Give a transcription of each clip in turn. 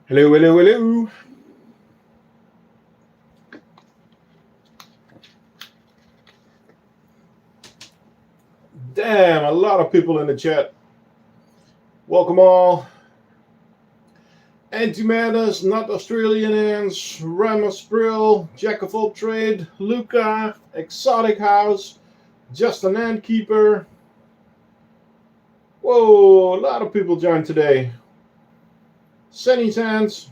Hello, hello, hello. Damn, a lot of people in the chat. Welcome all. Antimatters, not Australians, Ramos Brill, Jack of all trade, Luca, Exotic House, Just an Ant Keeper. Whoa, a lot of people joined today. Sunny Sands.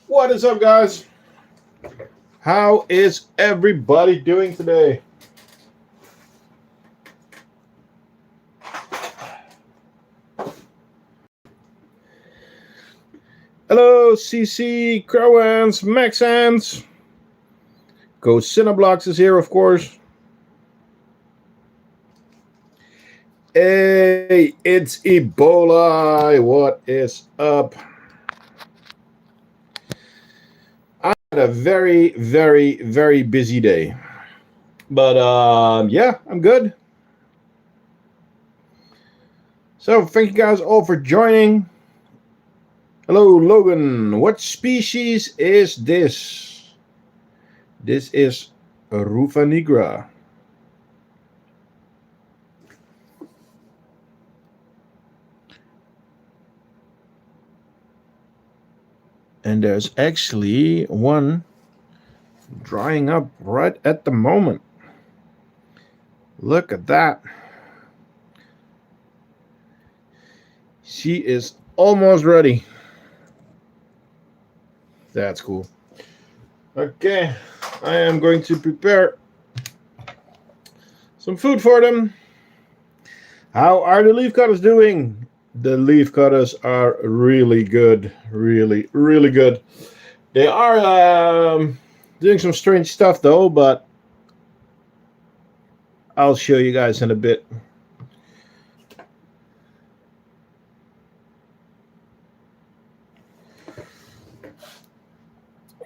What is up, guys? How is everybody doing today? Hello, CC, Crowans, Maxans. Go Cinnablocks is here, of course. Hey, it's Ebola. What is up? I had a very, very, very busy day. But yeah, I'm good. So thank you guys all for joining. Hello, Logan. What species is this? This is Rufa nigra. And there's actually one drying up right at the moment. Look at that. She is almost ready. That's cool. Okay, I am going to prepare some food for them. How are the leaf cutters doing? The leaf cutters are really good. Really, really good. They are doing some strange stuff though, but I'll show you guys in a bit.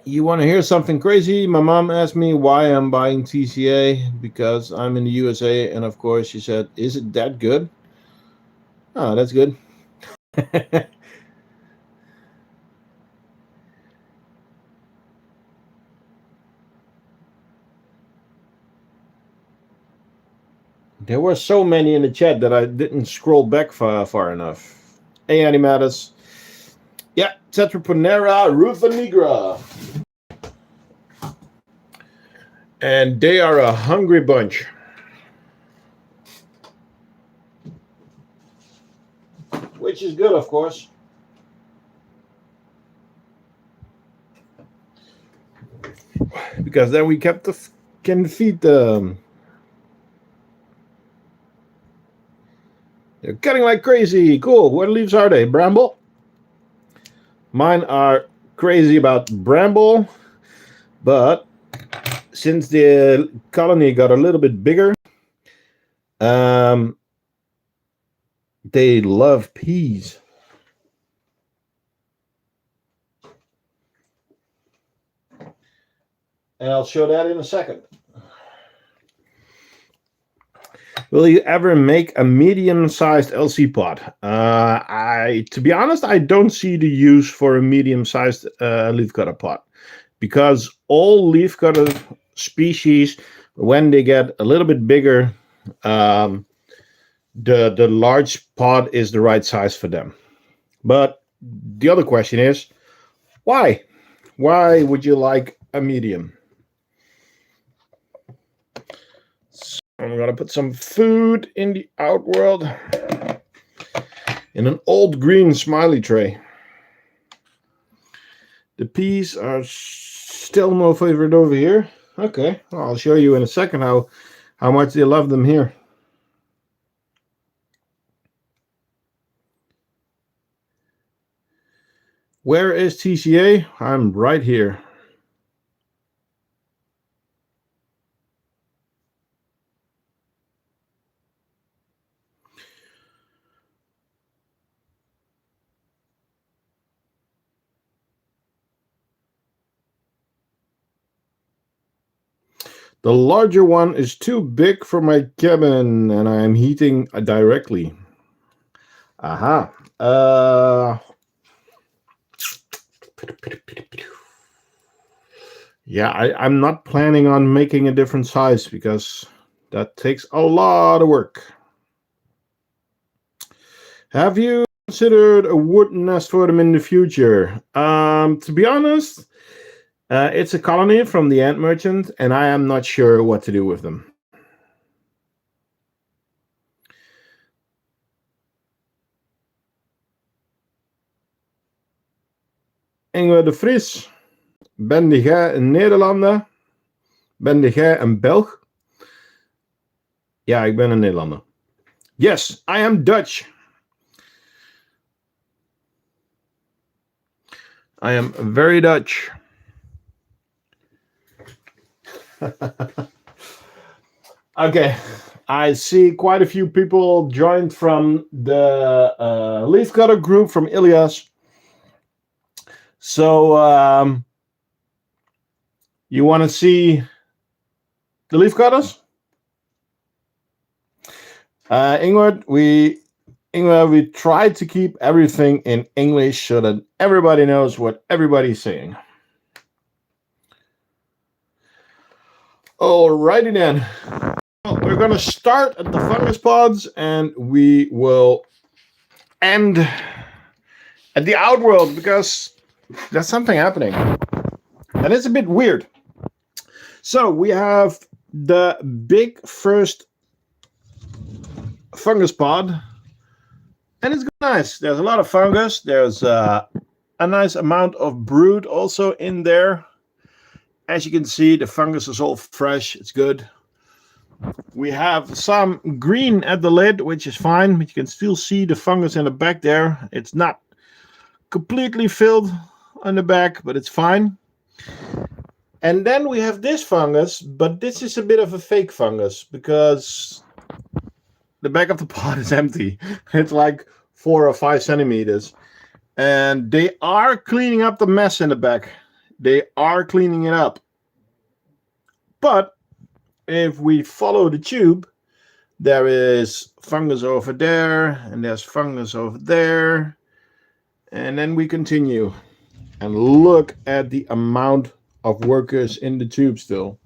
You want to hear something crazy? My mom asked me why I'm buying TCA because I'm in the USA, and of course she said, "Is it that good?" Oh, that's good. There were so many in the chat that I didn't scroll back far enough. Hey, Animatus. Yeah, Tetraponera rufa nigra. And they are a hungry bunch. Which is good, of course. Because then we can feed them. They're cutting like crazy. Cool. What leaves are they? Bramble? Mine are crazy about bramble, but since the colony got a little bit bigger, they love peas. And I'll show that in a second. Will you ever make a medium-sized LC pot? To be honest, I don't see the use for a medium-sized leafcutter pot, because all leafcutter species, when they get a little bit bigger, the large pot is the right size for them. But the other question is, why? Why would you like a medium? I'm going to put some food in the outworld in an old green smiley tray. The peas are still my favorite over here. Okay, well, I'll show you in a second how much they love them here. Where is TCA? I'm right here. The larger one is too big for my cabin, and I am heating directly. Aha. Uh, yeah, I'm not planning on making a different size because that takes a lot of work. Have you considered a wooden nest for them in the future? To be honest, it's a colony from the ant merchant, and I am not sure what to do with them. Inge de Vries, ben jij een Nederlander? Ben jij een Belg? Ja, ik ben een Nederlander. Yes, I am Dutch. I am very Dutch. Okay, I see quite a few people joined from the Leafcutter group from Ilias. So you want to see the Leafcutters? Ingrid, we tried to keep everything in English so that everybody knows what everybody's saying. Alrighty then. Well, we're going to start at the fungus pods and we will end at the outworld because there's something happening. And it's a bit weird. So we have the big first fungus pod. And it's nice. There's a lot of fungus. There's a nice amount of brood also in there. As you can see, the fungus is all fresh. It's good. We have some green at the lid, which is fine. But you can still see the fungus in the back there. It's not completely filled on the back, but it's fine. And then we have this fungus, but this is a bit of a fake fungus because the back of the pot is empty. It's like 4 or 5 centimeters. And they are cleaning up the mess in the back. They are cleaning it up. But if we follow the tube, there is fungus over there, and there's fungus over there. And then we continue. And look at the amount of workers in the tube still.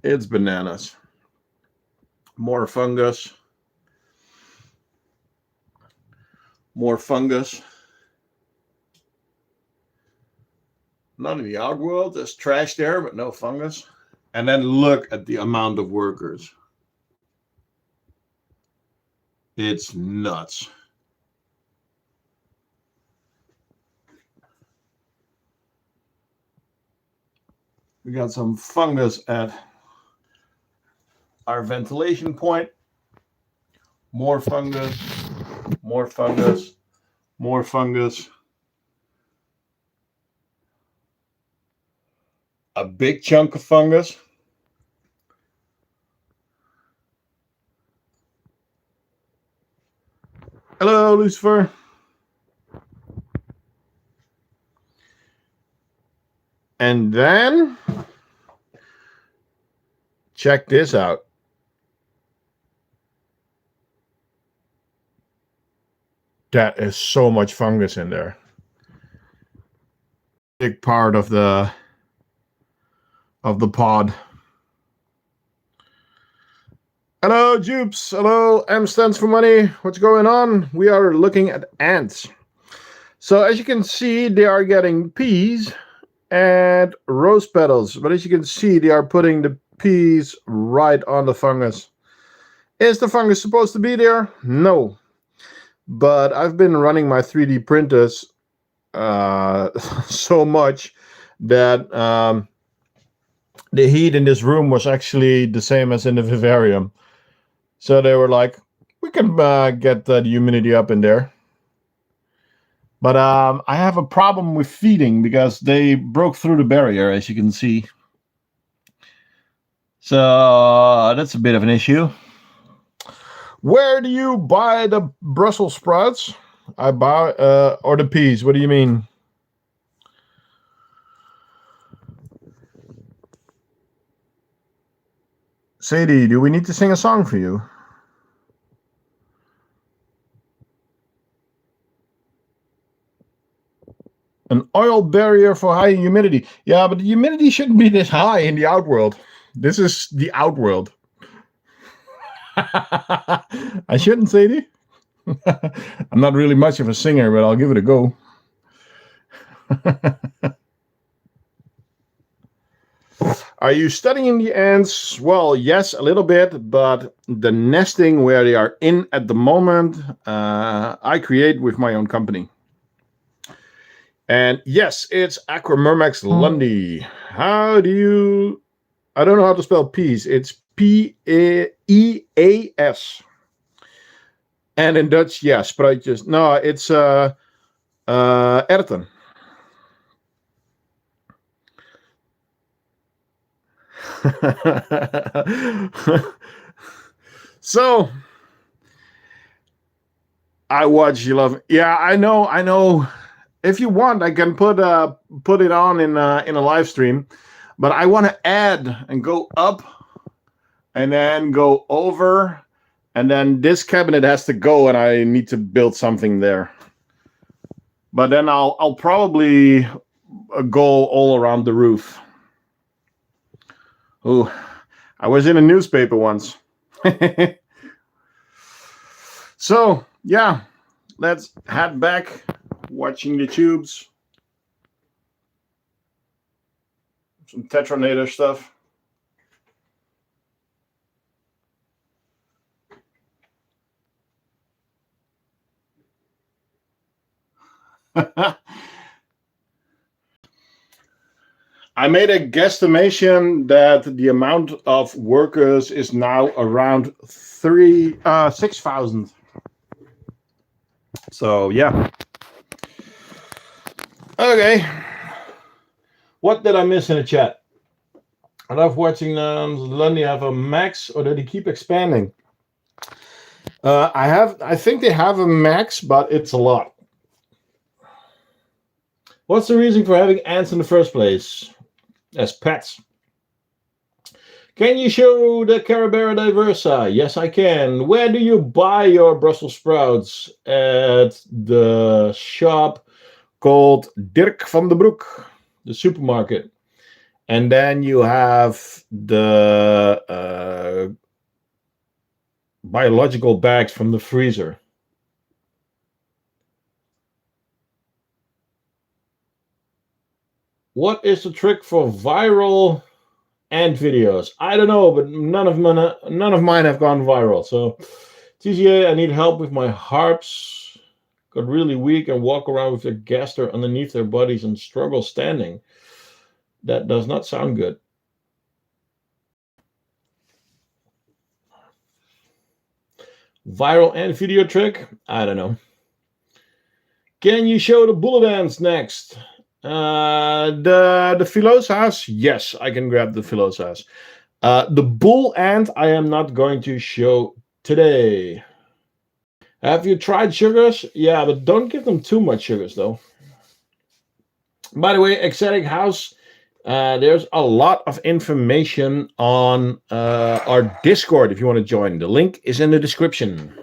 It's bananas. More fungus. More fungus. None of the outworld. There's trash there, but no fungus. And then look at the amount of workers. It's nuts. We got some fungus at our ventilation point. More fungus. More fungus. More fungus. A big chunk of fungus. Hello, Lucifer. And then check this out. That is so much fungus in there. Big part of the pod. Hello, Jupes. Hello, M stands for money. What's going on? We are looking at ants. So as you can see, they are getting peas and rose petals. But as you can see, they are putting the peas right on the fungus. Is the fungus supposed to be there? No. But I've been running my 3D printers so much that the heat in this room was actually the same as in the vivarium. So they were like, we can get the humidity up in there. But I have a problem with feeding because they broke through the barrier, as you can see. So that's a bit of an issue. Where do you buy the Brussels sprouts? I buy, or the peas. What do you mean? Sadie, do we need to sing a song for you? An oil barrier for high humidity. Yeah, but the humidity shouldn't be this high in the outworld. This is the outworld. I shouldn't say it. I'm not really much of a singer, but I'll give it a go. Are you studying the ants? Well, yes, a little bit, but the nesting where they are in at the moment, I create with my own company. And yes, it's Aquamurmax Lundy. How do you... I don't know how to spell peas. It's P-E-A-S. And in Dutch, yeah, spruitjes. No, it's erwten. So, I watch You Love... Yeah, I know. If you want, I can put it on in a live stream. But I want to add and go up and then go over. And then this cabinet has to go and I need to build something there. But then I'll probably go all around the roof. Oh, I was in a newspaper once. So, yeah, let's head back watching the tubes. Some Tetronator stuff. I made a guesstimation that the amount of workers is now around 6,000. So yeah. Okay. What did I miss in the chat? I love watching Lundy have a max, or did he keep expanding? I think they have a max, but it's a lot. What's the reason for having ants in the first place? As pets. Can you show the Carabera diversa? Yes, I can. Where do you buy your Brussels sprouts? At the shop called Dirk van den Broek, the supermarket. And then you have the biological bags from the freezer. What is the trick for viral ant videos? I don't know, but none of mine have gone viral. So, TGA, I need help with my harps. Got really weak and walk around with their gaster underneath their bodies and struggle standing. That does not sound good. Viral ant video trick? I don't know. Can you show the bullet ants next? The philosas, yes, I can grab the philosas. The bull ant, I am not going to show today. Have you tried sugars? Yeah, but don't give them too much sugars, though. By the way, Ecstatic House, there's a lot of information on our Discord if you want to join. The link is in the description.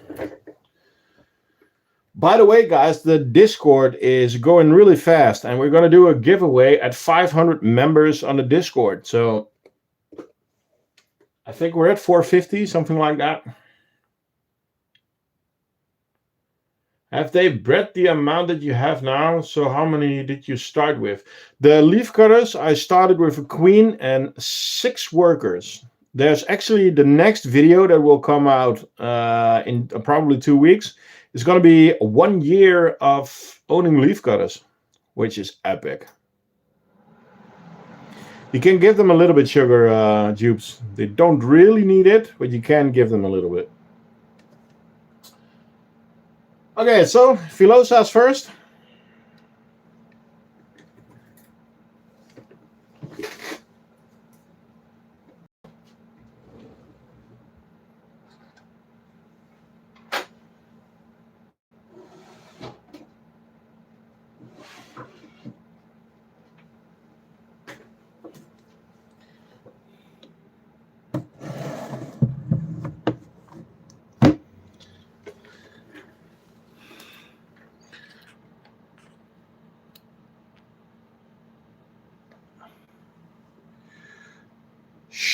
By the way, guys, the Discord is going really fast, and we're going to do a giveaway at 500 members on the Discord. So I think we're at 450, something like that. Have they bred the amount that you have now? So how many did you start with? The leaf cutters, I started with a queen and 6 workers. There's actually the next video that will come out in probably 2 weeks. It's going to be 1 year of owning leaf cutters, which is epic. You can give them a little bit sugar, dupes. They don't really need it, but you can give them a little bit. Okay, so philosas first.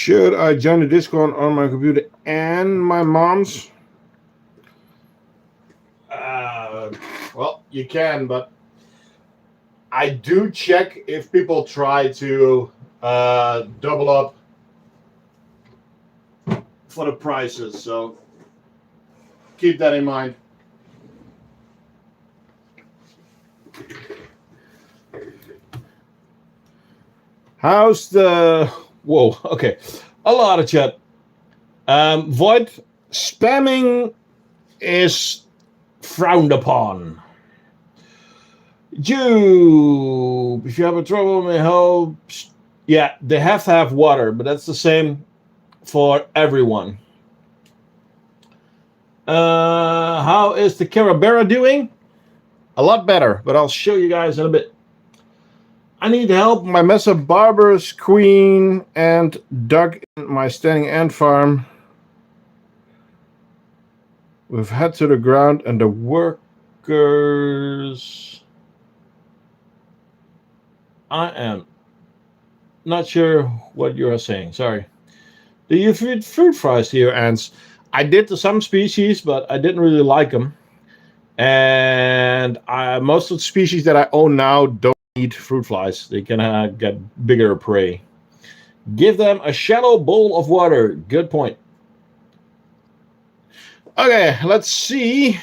Should I join the Discord on my computer and my mom's? Well, you can, but I do check if people try to double up for the prices, so keep that in mind. How's the... Whoa, okay. A lot of chat. Void, spamming is frowned upon. Jew, if you have a trouble, may help. Yeah, they have to have water, but that's the same for everyone. How is the Carabera doing? A lot better, but I'll show you guys in a bit. I need help. My Mesa Barber's Queen and dug in my standing ant farm. We've head to the ground and the workers... I am not sure what you are saying. Sorry. Do you feed fruit flies to your ants? I did to some species, but I didn't really like them. And most of the species that I own now don't eat fruit flies. They can get bigger prey. Give them a shallow bowl of water. Good point. Okay, let's see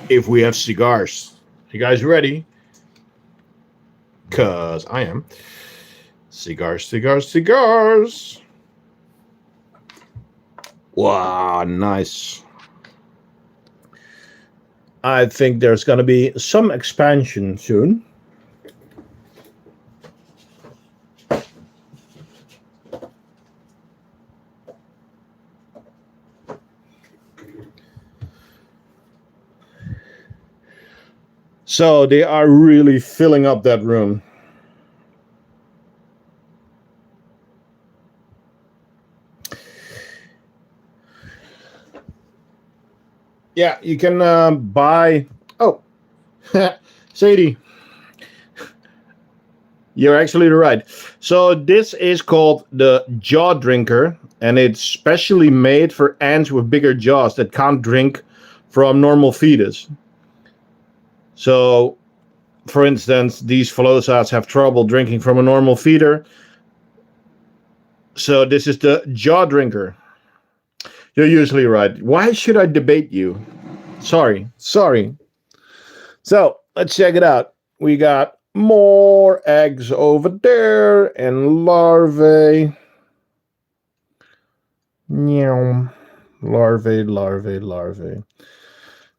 if we have cigars. You guys ready? Because I am. Cigars, cigars, cigars. Wow, nice. I think there's going to be some expansion soon. So they are really filling up that room. Yeah, you can buy... Oh, Sadie, you're actually right. So this is called the Jaw Drinker, and it's specially made for ants with bigger jaws that can't drink from normal feeders. So, for instance, these Philosas have trouble drinking from a normal feeder. So this is the Jaw Drinker. You're usually right. Why should I debate you? Sorry. So, let's check it out. We got more eggs over there and larvae. Meow. Larvae.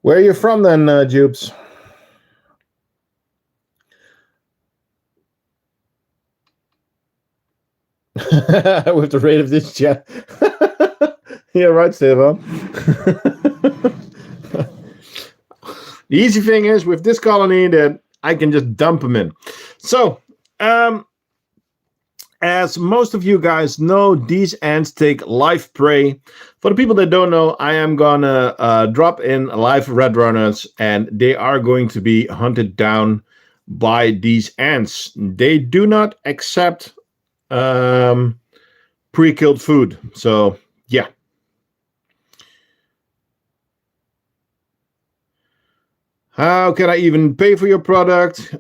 Where are you from then, Jubes? With the rate of this chat. Yeah, right, Stefan. The easy thing is with this colony that I can just dump them in. So, as most of you guys know, these ants take live prey. For the people that don't know, I am gonna drop in live red runners, and they are going to be hunted down by these ants. They do not accept pre-killed food. So, yeah. How can I even pay for your product?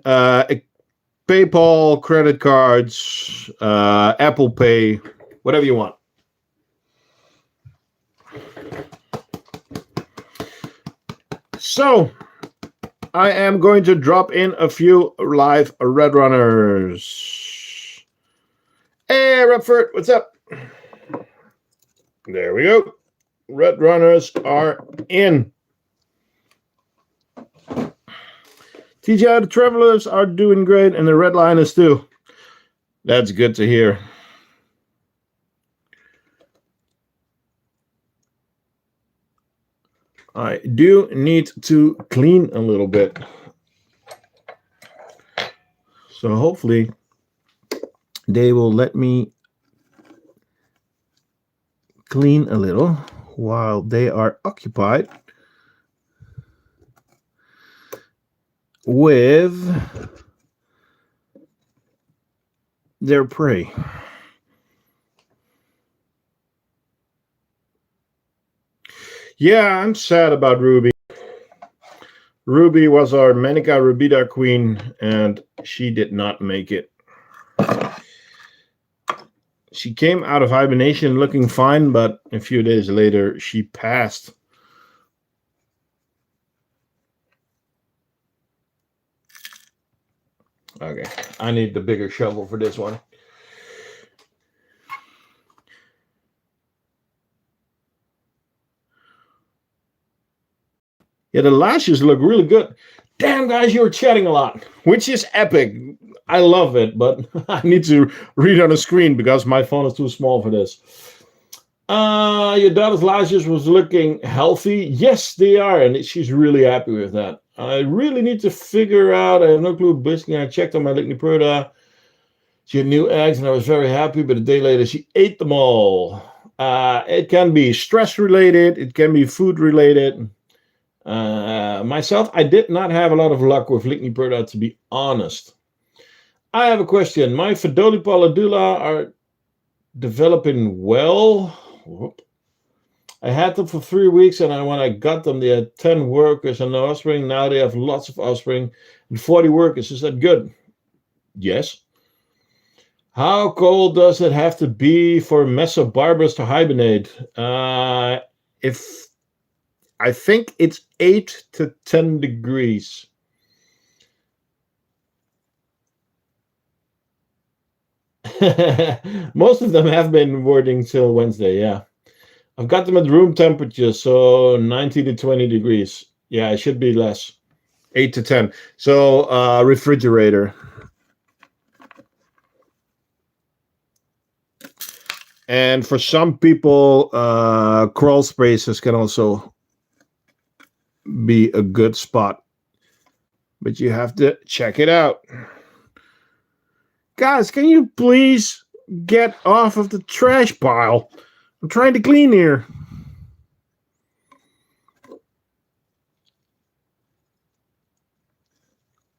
PayPal, credit cards, Apple Pay, whatever you want. So, I am going to drop in a few live red runners. Hey, Redford, what's up? There we go. Red runners are in. TGI, the Travelers are doing great, and the Redliners too. That's good to hear. I do need to clean a little bit. So hopefully they will let me clean a little while they are occupied with their prey. Yeah, I'm sad about Ruby. Ruby was our Manica rubida queen, and she did not make it. She came out of hibernation looking fine, but a few days later, she passed. Okay, I need the bigger shovel for this one. Yeah, the lashes look really good. Damn, guys, you're chatting a lot, which is epic. I love it, but I need to read on the screen because my phone is too small for this. Your daughter's lashes was looking healthy. Yes, they are, and she's really happy with that. I really need to figure out. I have no clue. Basically, I checked on my Lichniperda. She had new eggs, and I was very happy. But a day later, she ate them all. It can be stress related. It can be food related. Myself, I did not have a lot of luck with Lichniperda, to be honest. I have a question. My Fidolipa ladula are developing well. Whoop. I had them for 3 weeks, and when I got them, they had 10 workers and no offspring. Now they have lots of offspring and 40 workers. Is that good? Yes. How cold does it have to be for Mesobarbarus to hibernate? If I think it's 8 to 10 degrees. Most of them have been wording till Wednesday, yeah. I've got them at room temperature, so 90 to 20 degrees. Yeah, it should be less. 8 to 10. So refrigerator. And for some people, crawl spaces can also be a good spot. But you have to check it out. Guys, can you please get off of the trash pile? I'm trying to clean here.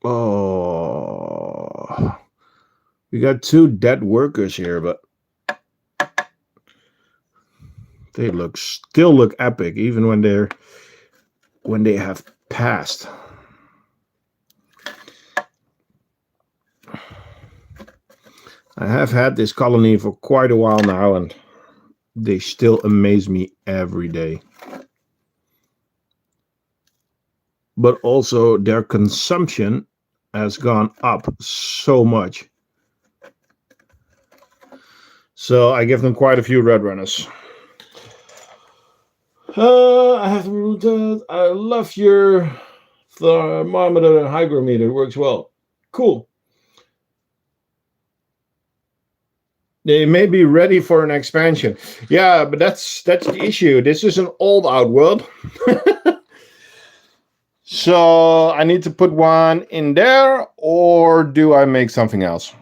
Oh, we got 2 dead workers here, but they still look epic, even when they have passed. I have had this colony for quite a while now, and they still amaze me every day. But also their consumption has gone up so much. So I give them quite a few red runners. I have to. I love your thermometer and hygrometer. It works well. Cool. They may be ready for an expansion. Yeah, but that's the issue. This is an old Outworld. So I need to put one in there, or do I make something else?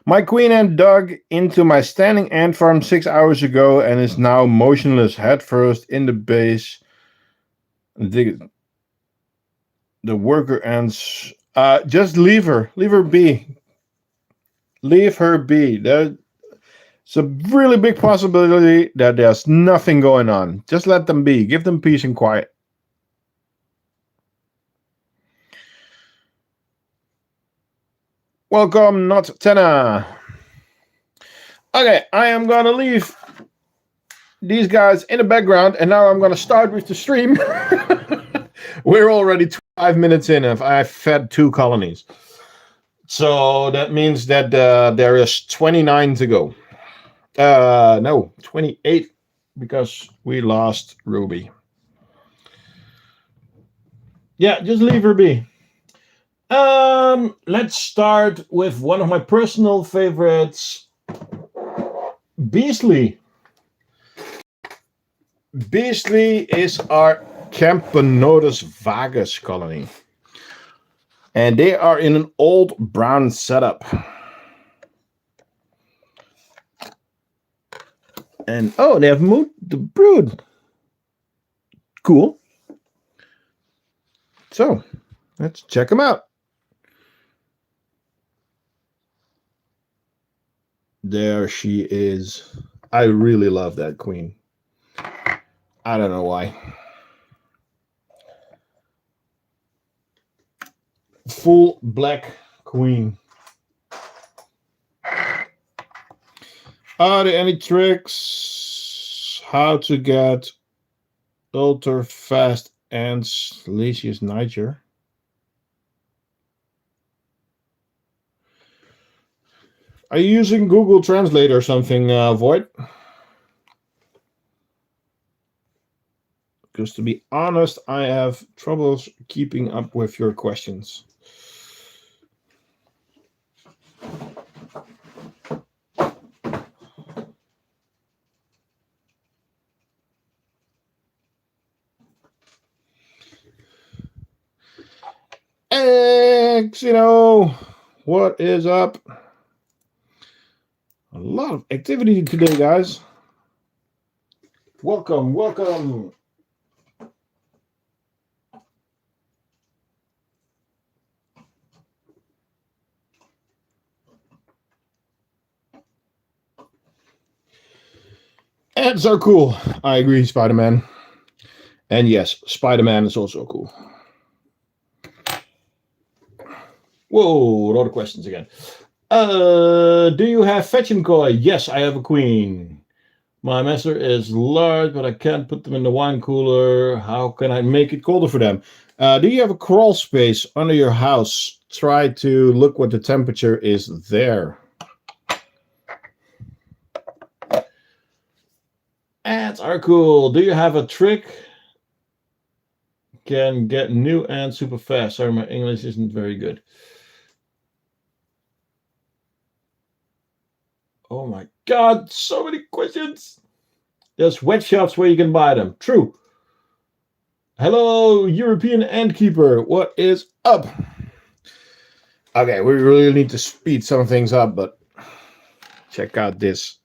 My queen ant dug into my standing ant farm 6 hours ago and is now motionless headfirst in the base. The worker ants. Just leave her. Leave her be. Leave her be. There's a really big possibility that there's nothing going on. Just let them be. Give them peace and quiet. Welcome, not Tenna. Okay, I am gonna leave these guys in the background, and now I'm gonna start with the stream. We're already 5 minutes in, and I've fed 2 colonies. So that means that there is 29 to go. No, 28, because we lost Ruby. Yeah, just leave her be. Let's start with one of my personal favorites, Beastly. Beastly is our Camponotus vagus colony. And they are in an old brown setup. And oh, they have moved the brood. Cool. So, let's check them out. There she is. I really love that queen. I don't know why. Full black queen. Are there any tricks how to get ultra fast ants? Lucius Niger. Are you using Google Translate or something, Void? Because to be honest, I have troubles keeping up with your questions. What is up? A lot of activity today, guys. Welcome, welcome. Ants are cool. I agree, Spider-Man. And yes, Spider-Man is also cool. Whoa, a lot of questions again. Do you have fetching koi? Yes, I have a queen. My master is large, but I can't put them in the wine cooler. How can I make it colder for them? Do you have a crawl space under your house? Try to look what the temperature is there. Ants are cool. Do you have a trick? Can get new ants super fast. Sorry, my English isn't very good. Oh my God, so many questions. There's wet shops where you can buy them. True. Hello, European ant keeper. What is up? Okay, we really need to speed some things up, but check out this.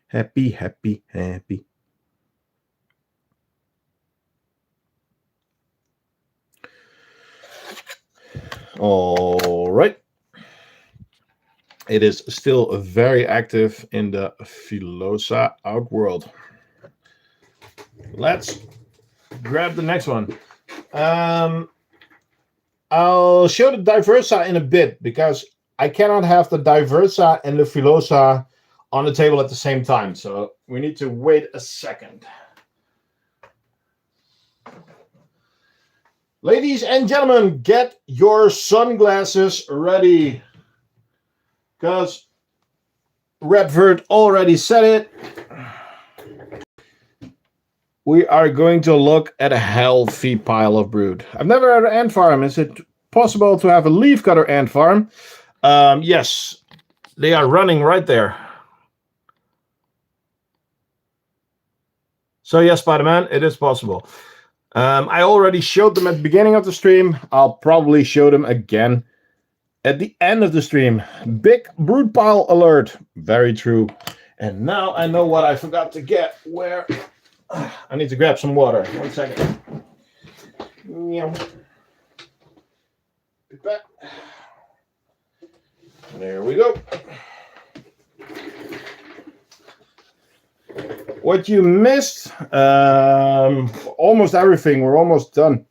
Happy, happy, happy. All right. It is still very active in the Filosa outworld. Let's grab the next one. I'll show the Diversa in a bit because I cannot have the Diversa and the Filosa on the table at the same time. So we need to wait a second. Ladies and gentlemen, get your sunglasses ready. Because Redford already said it. We are going to look at a healthy pile of brood. I've never had an ant farm. Is it possible to have a leafcutter ant farm? Yes, they are running right there. So yes, Spider-Man, it is possible. I already showed them at the beginning of the stream. I'll probably show them again at the end of the stream. Big brood pile alert. Very true. And now I know what I forgot to get. Where? I need to grab some water. 1 second. There we go. What you missed? Almost everything. We're almost done.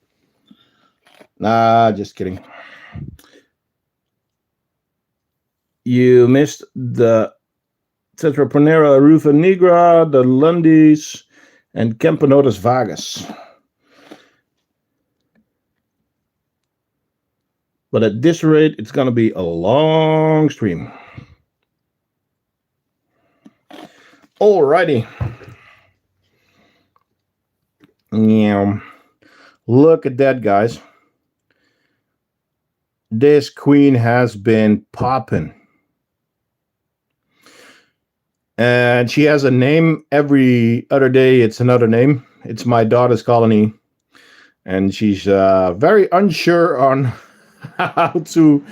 Nah, just kidding. You missed the Tetraponera rufa nigra, the Lundis, and Camponotus vagus. But at this rate, it's going to be a long stream. Alrighty. Yeah. Look at that, guys. This queen has been popping. And she has a name every other day. It's another name. It's my daughter's colony. And she's very unsure on how to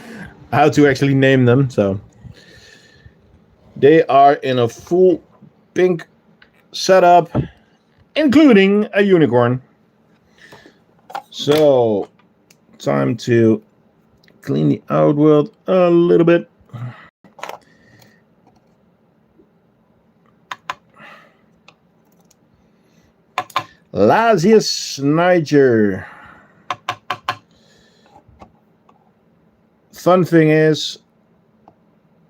actually name them. So they are in a full pink setup, including a unicorn. So time to clean the outworld a little bit. Lazius Niger. Fun thing is,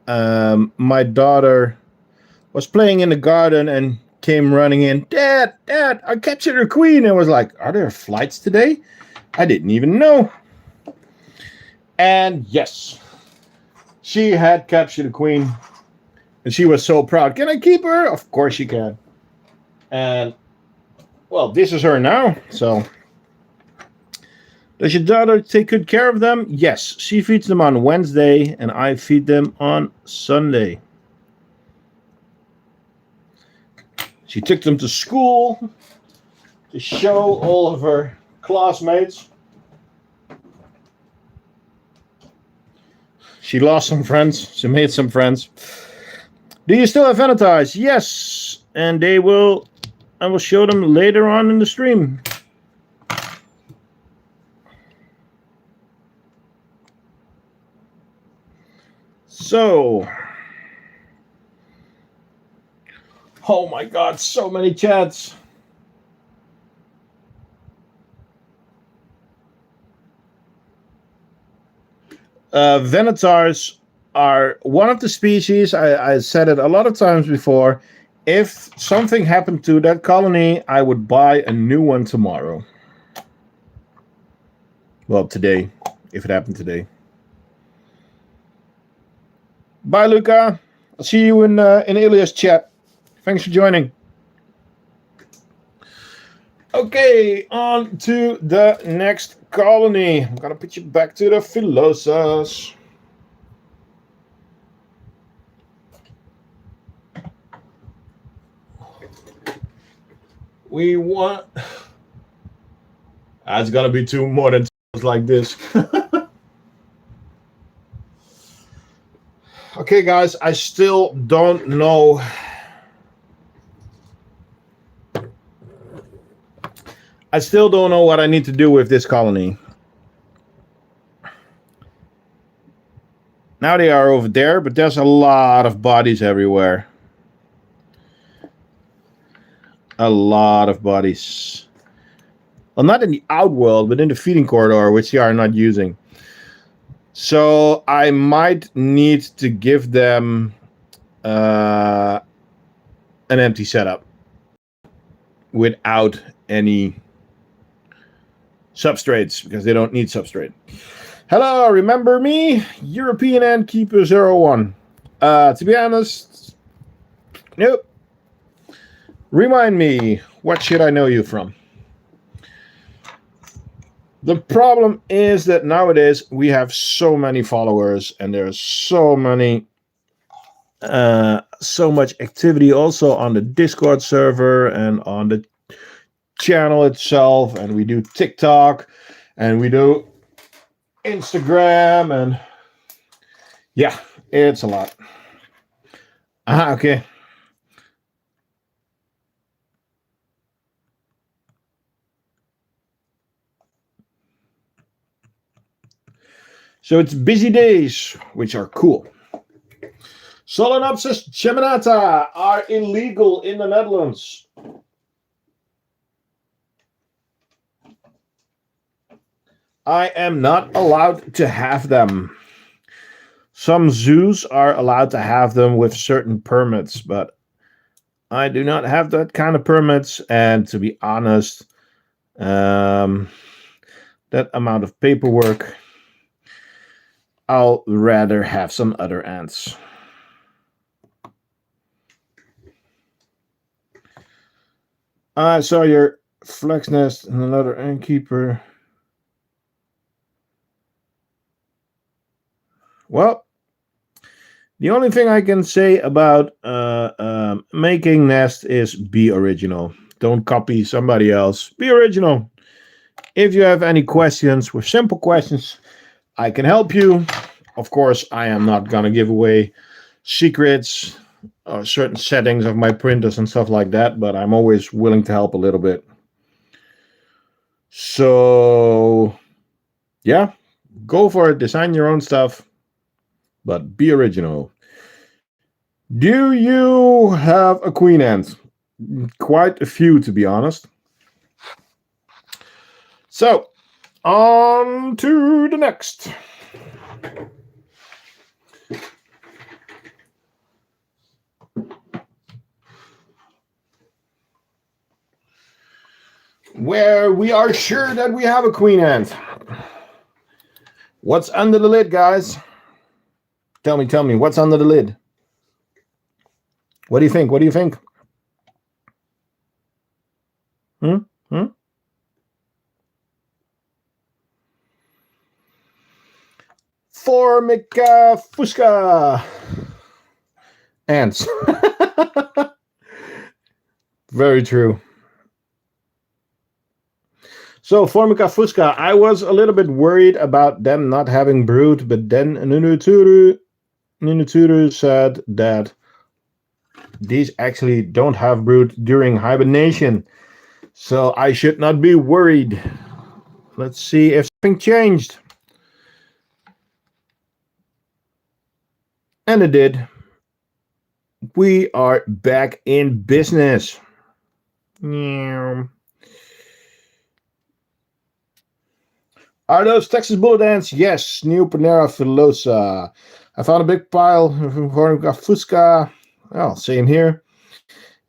my daughter was playing in the garden and came running in. Dad, I captured a queen. And was like, are there flights today? I didn't even know. And yes, she had captured a queen. And she was so proud. Can I keep her? Of course you can. And, well, this is her now. So, does your daughter take good care of them? Yes. She feeds them on Wednesday, and I feed them on Sunday. She took them to school to show all of her classmates. She lost some friends. She made some friends. Do you still have Venetize? Yes. And I will show them later on in the stream. So, oh my God, so many chats. Venatars are one of the species, I said it a lot of times before, if something happened to that colony, I would buy a new one tomorrow. Well, today, if it happened today. Bye, Luca. I'll see you in Ilia's chat. Thanks for joining. Okay, on to the next colony. I'm gonna put you back to the Philosas. We want. It's gonna be two more than like this. Okay, guys, I still don't know. I still don't know what I need to do with this colony. Now they are over there, but there's a lot of bodies everywhere. A lot of bodies. Well, not in the outworld, but in the feeding corridor, which they are not using. So I might need to give them an empty setup without any substrates, because they don't need substrate. Hello, remember me? European Antkeeper 01. To be honest, nope. Remind me, what should I know you from? The problem is that nowadays we have so many followers and there's so much activity also on the Discord server and on the channel itself, and we do TikTok and we do Instagram, and yeah, it's a lot. Okay. So it's busy days, which are cool. Solenopsis geminata are illegal in the Netherlands. I am not allowed to have them. Some zoos are allowed to have them with certain permits, but I do not have that kind of permits. And to be honest, that amount of paperwork, I'll rather have some other ants. I saw your flex nest and another ant keeper. Well, the only thing I can say about making nest is be original. Don't copy somebody else. Be original. If you have any questions with simple questions, I can help you. Of course, I am not going to give away secrets or certain settings of my printers and stuff like that, but I'm always willing to help a little bit. So, yeah, Go for it. Design your own stuff, but be original. Do you have a queen ant? Quite a few, to be honest. So, on to the next. Where we are sure that we have a queen ant. What's under the lid, guys? Tell me, what's under the lid? What do you think? What do you think? Formica fusca. Ants. Very true. So Formica fusca, I was a little bit worried about them not having brood, but then Nunuturu said that these actually don't have brood during hibernation. So I should not be worried. Let's see if something changed. And it did. We are back in business. Yeah. Are those Texas bullet ants? Yes. New Panera filosa. I found a big pile of Formica fusca. Well, same here.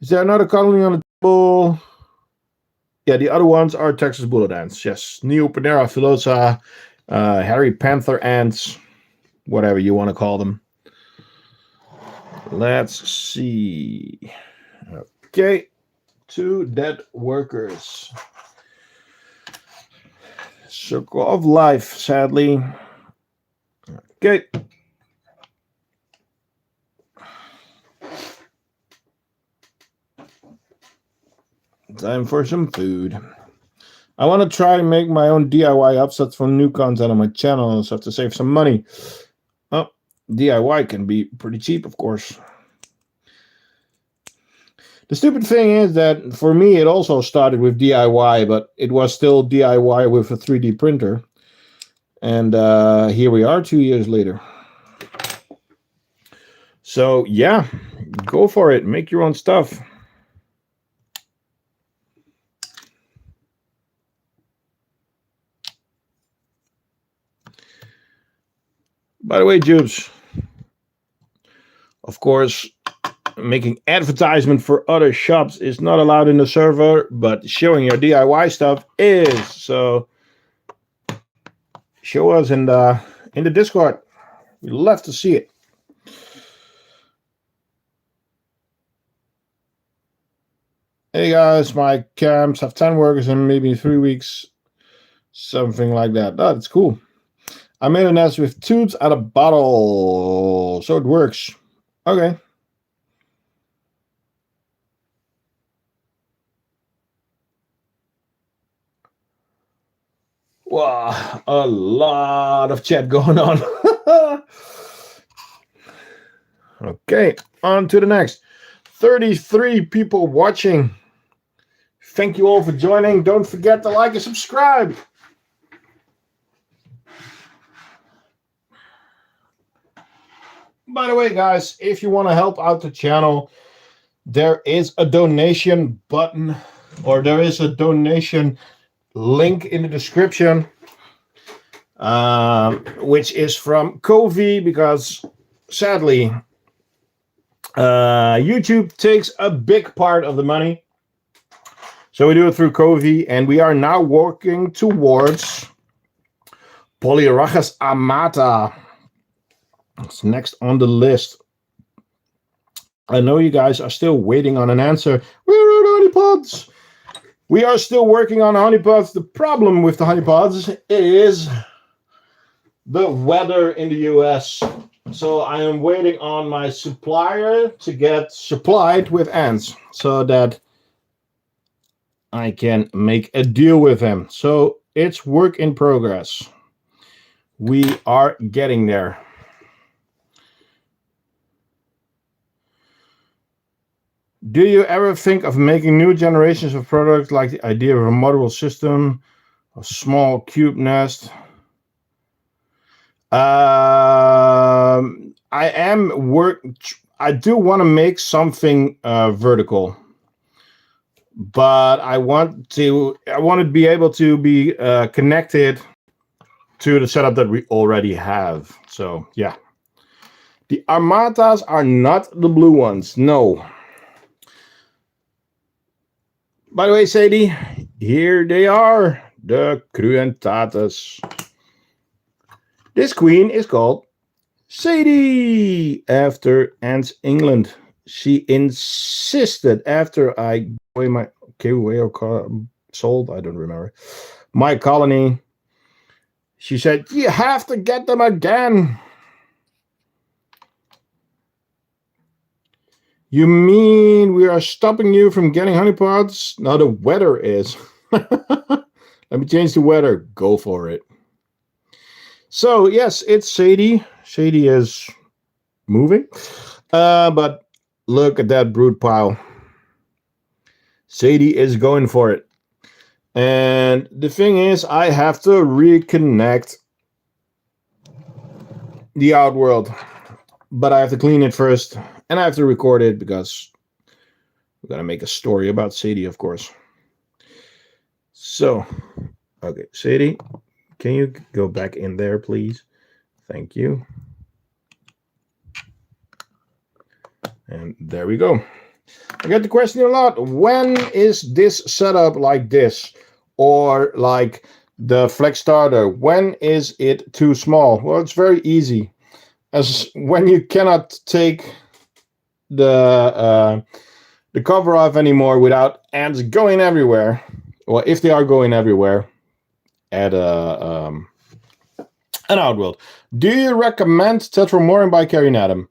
Is there another colony on the table? Yeah, the other ones are Texas bullet ants. Yes. New Panera filosa, hairy panther ants, whatever you want to call them. Let's see. Okay. 2 dead workers. Circle of life, sadly. Okay. Time for some food. I want to try and make my own DIY upsets for new content on my channel, so I have to save some money. Oh, DIY can be pretty cheap, of course. The stupid thing is that for me, it also started with DIY, but it was still DIY with a 3D printer. And here we are 2 years later. So, yeah, go for it. Make your own stuff. By the way, Jubes, of course, making advertisement for other shops is not allowed in the server, but showing your DIY stuff is. So show us in the Discord. We'd love to see it. Hey guys, my camps have 10 workers in maybe 3 weeks, something like that. Oh, that's cool. I made a nest with tubes and a bottle, so it works. Okay. Wow, a lot of chat going on. Okay, on to the next. 33 people watching. Thank you all for joining. Don't forget to like and subscribe. By the way, guys, if you want to help out the channel, there is a donation button, or there is a donation link in the description, which is from Kofi, because sadly, YouTube takes a big part of the money. So we do it through Kofi, and we are now working towards Polyrachus amata. It's next on the list. I know you guys are still waiting on an answer. Where are the honeypots? We are still working on honeypots. The problem with the honeypots is the weather in the US. So I am waiting on my supplier to get supplied with ants so that I can make a deal with him. So it's work in progress. We are getting there. Do you ever think of making new generations of products, like the idea of a modular system, a small cube nest? I am work. I do want to make something vertical, but I want to be able to be connected to the setup that we already have. So yeah, the Armatas are not the blue ones. No. By the way, Sadie, here they are, the Cruentatas. This queen is called Sadie, after Anne's England. She insisted after I gave away or sold, I don't remember, my colony. She said, "You have to get them again." You mean we are stopping you from getting honeypots? No, the weather is. Let me change the weather. Go for it. So, yes, it's Sadie. Sadie is moving. But look at that brood pile. Sadie is going for it. And the thing is, I have to reconnect the outworld. But I have to clean it first. And I have to record it because we're going to make a story about Sadie, of course. So, okay, Sadie, can you go back in there, please? Thank you. And there we go. I get the question a lot. When is this setup like this? Or like the Flex Starter? When is it too small? Well, it's very easy. As when you cannot take the cover off anymore without ants going everywhere. Well, if they are going everywhere, add an outworld. Do you recommend Tetramorin by Carinatum?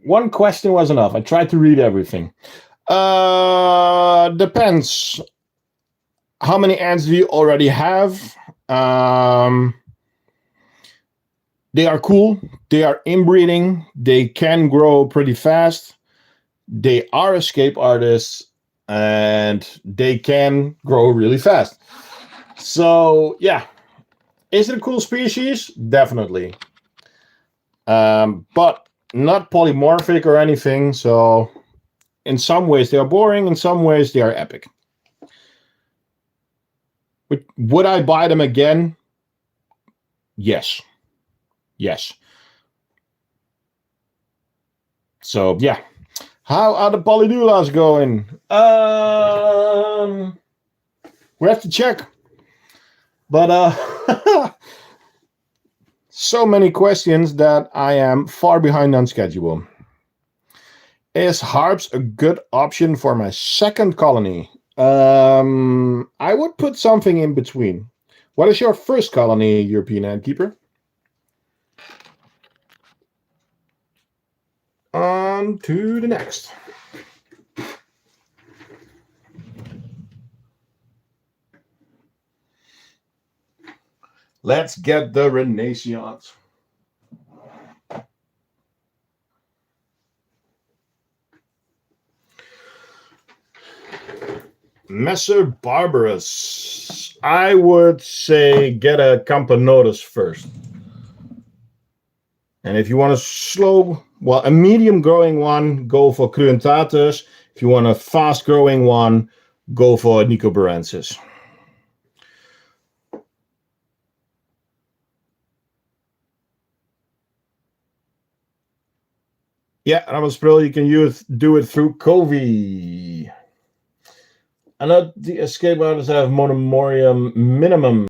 One question was enough. I tried to read everything. Depends. How many ants do you already have? They are cool. They are inbreeding. They can grow pretty fast. They are escape artists. And they can grow really fast. So, yeah. Is it a cool species? Definitely. But not polymorphic or anything. So, in some ways, they are boring. In some ways, they are epic. Would I buy them again? Yes. Yes. So, yeah. How are the polydulas going? We have to check. But so many questions that I am far behind on schedule. Is harps a good option for my second colony? I would put something in between. What is your first colony, European Antkeeper? On to the next. Let's get the Renaissance. Messer Barbarous. I would say get a Camponotus first. And if you want a medium growing one, go for Cruentatus. If you want a fast growing one, go for Nicobarensis. Yeah, Ramaspril, you can do it through Covey. I know the escape artists have Monomorium minimum.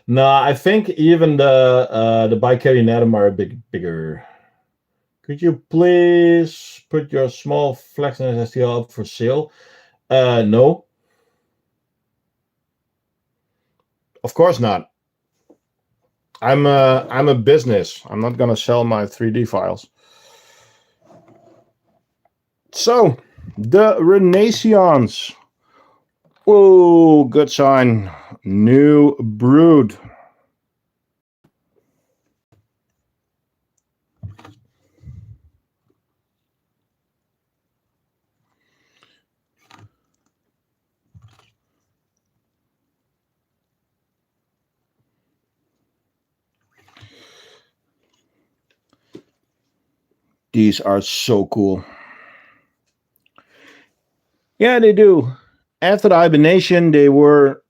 No, I think even the Bicarinatum are a bit bigger. Could you please put your small Flexness STL up for sale? No. Of course not. I'm a business. I'm not gonna sell my 3D files. So, the Renaissance. Oh, good sign. New brood. These are so cool. Yeah, they do. After the hibernation, they were,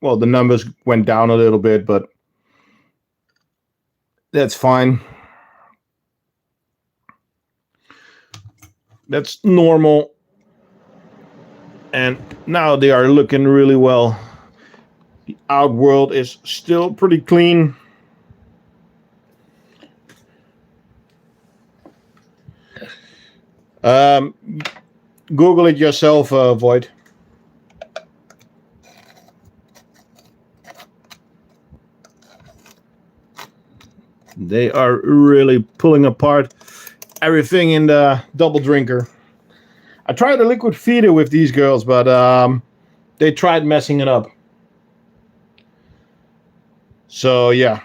well, the numbers went down a little bit, but that's fine. That's normal. And now they are looking really well. The outworld is still pretty clean. Um, Google it yourself, Void. They are really pulling apart everything in the double drinker. I tried a liquid feeder with these girls, but they tried messing it up. So yeah.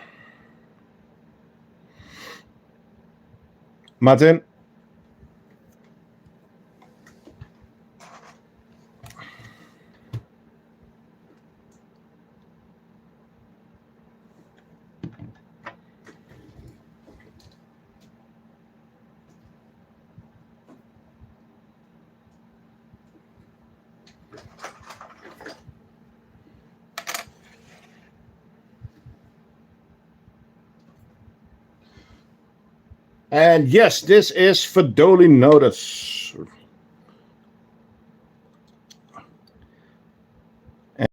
Martin? And yes, this is Fedoli Notice.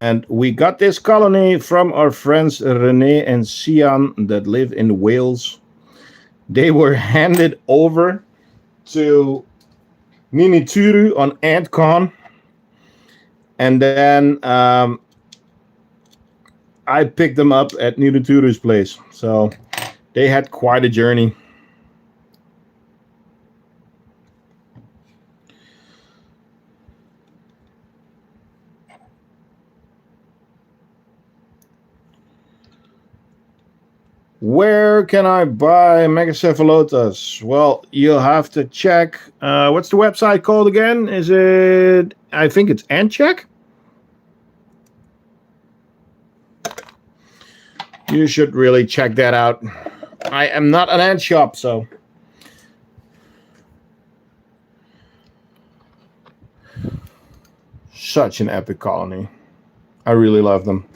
And we got this colony from our friends Rene and Sian that live in Wales. They were handed over to Ninituru on AntCon. And then I picked them up at Ninituru's place. So they had quite a journey. Where can I buy Megacephalotus? Well, you'll have to check. What's the website called again? Is it? I think it's AntCheck. You should really check that out. I am not an ant shop, so. Such an epic colony. I really love them.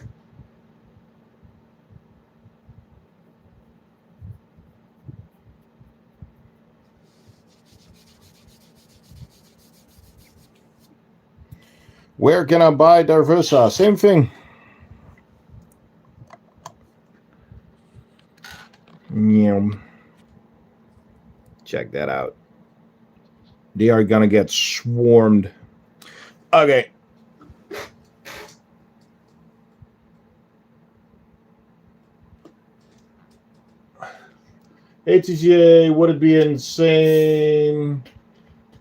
Where can I buy Darvusa? Same thing. Yeah. Check that out. They are gonna get swarmed. Okay. ATGA, would it be insane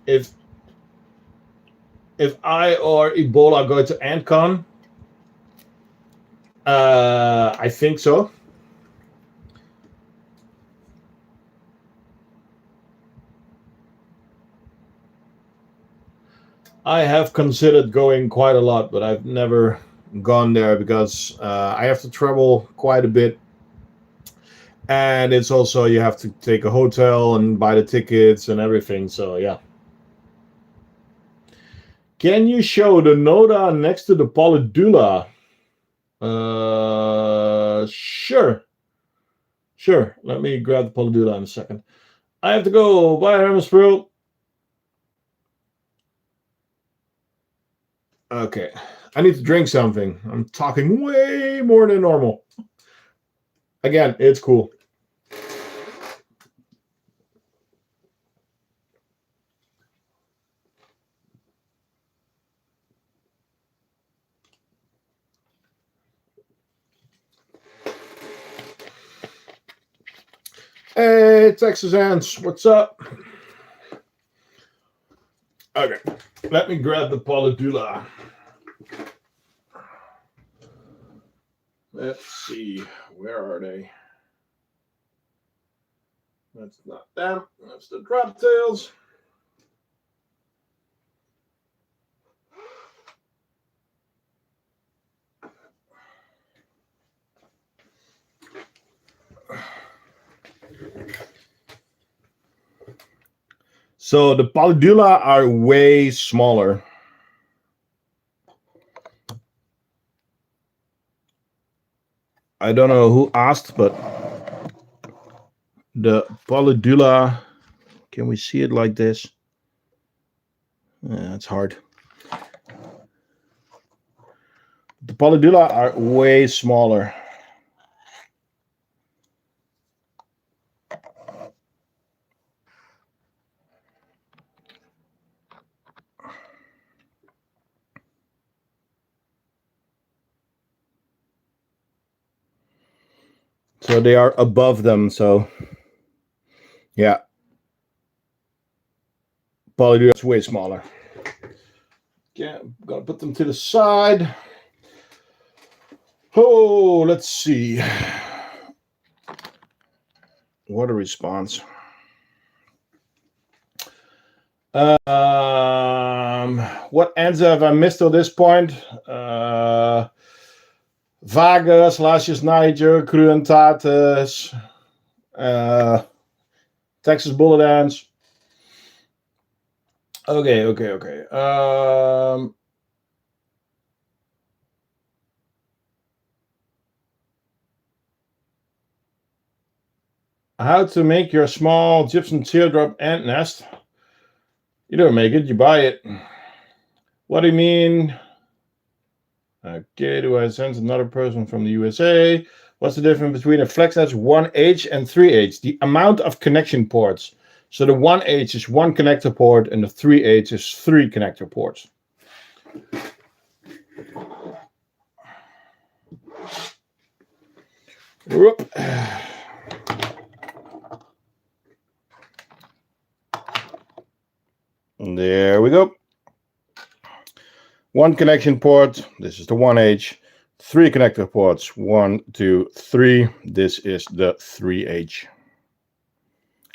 if I or Ebola go to AntCon? I think so. I have considered going quite a lot, but I've never gone there because I have to travel quite a bit. And it's also, you have to take a hotel and buy the tickets and everything. So, yeah. Can you show the Noda next to the Polydula? Sure. Sure. Let me grab the Polydula in a second. I have to go. Bye, Hermes Pearl. Okay. I need to drink something. I'm talking way more than normal. Again, it's cool. Hey, Texas Ants, what's up? Okay, let me grab the Polydula. Let's see, where are they? That's not them, that's the drop tails. So the polydula are way smaller. I don't know who asked, but the polydula, can we see it like this? It's hard. The polydula are way smaller. So they are above them. So yeah, polydula is way smaller. Yeah, I'm gonna put them to the side. Oh, let's see. What a response. What answer have I missed at this point? Vagas, Lasjes Niger, Cruentates, Texas Bullet Ants. Okay. How to make your small gypsum teardrop ant nest? You don't make it, you buy it. What do you mean? Okay, do I send another person from the USA? What's the difference between a FlexNet 1H and 3H? The amount of connection ports. So the 1H is one connector port and the 3H is 3 connector ports. Whoop. There we go. One connection port. This is the 1H. 3 connector ports. 1, 2, 3. This is the 3H.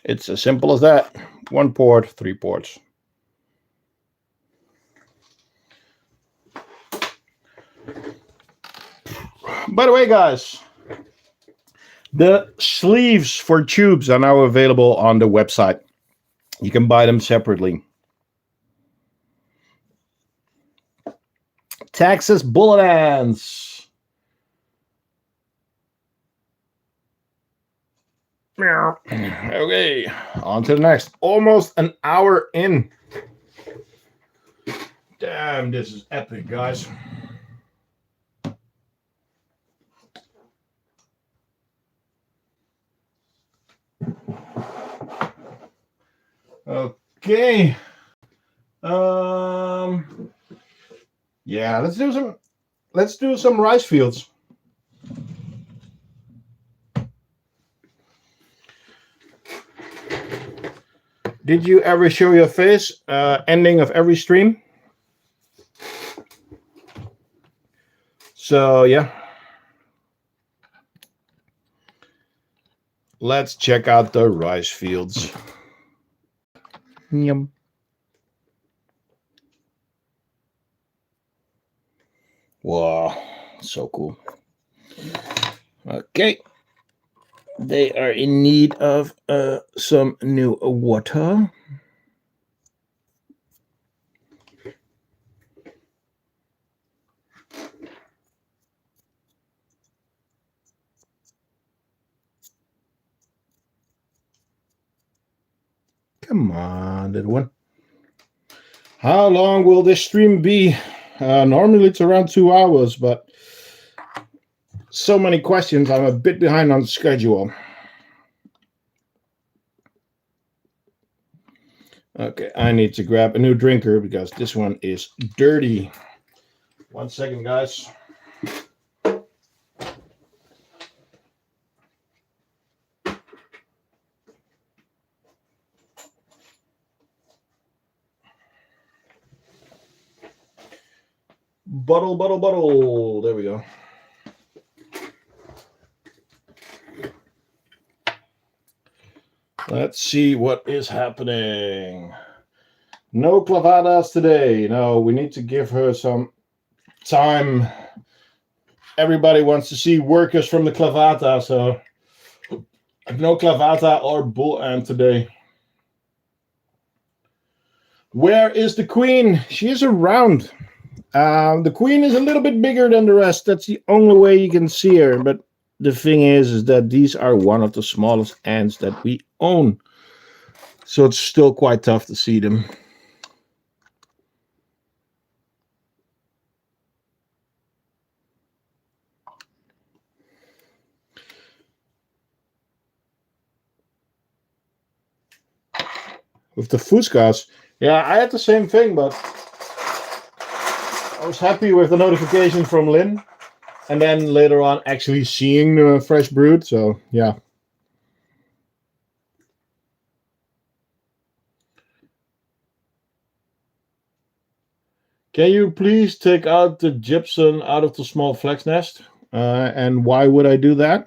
It's as simple as that. 1 port, 3 ports. By the way, guys, the sleeves for tubes are now available on the website. You can buy them separately. Texas Bullet Ants. Okay, on to the next. Almost an hour in. Damn, this is epic, guys. Okay. Yeah, let's do some rice fields. Did you ever show your face ending of every stream? So yeah. Let's check out the rice fields. Yum. Wow, so cool. Okay. They are in need of some new water. Come on, little one. How long will this stream be? Normally it's around 2 hours, but so many questions, I'm a bit behind on schedule. Okay, I need to grab a new drinker because this one is dirty. 1 second, guys. Bottle. There we go. Let's see what is happening. No clavadas today. No, we need to give her some time. Everybody wants to see workers from the clavata, so no clavata or bull ant today. Where is the queen? She is around. The queen is a little bit bigger than the rest. That's the only way you can see her. But the thing is that these are one of the smallest ants that we own. So it's still quite tough to see them. With the fuscas, yeah, I had the same thing, but I was happy with the notification from Lynn. And then later on, actually seeing the fresh brood. So, yeah. Can you please take out the gypsum out of the small flex nest? And why would I do that?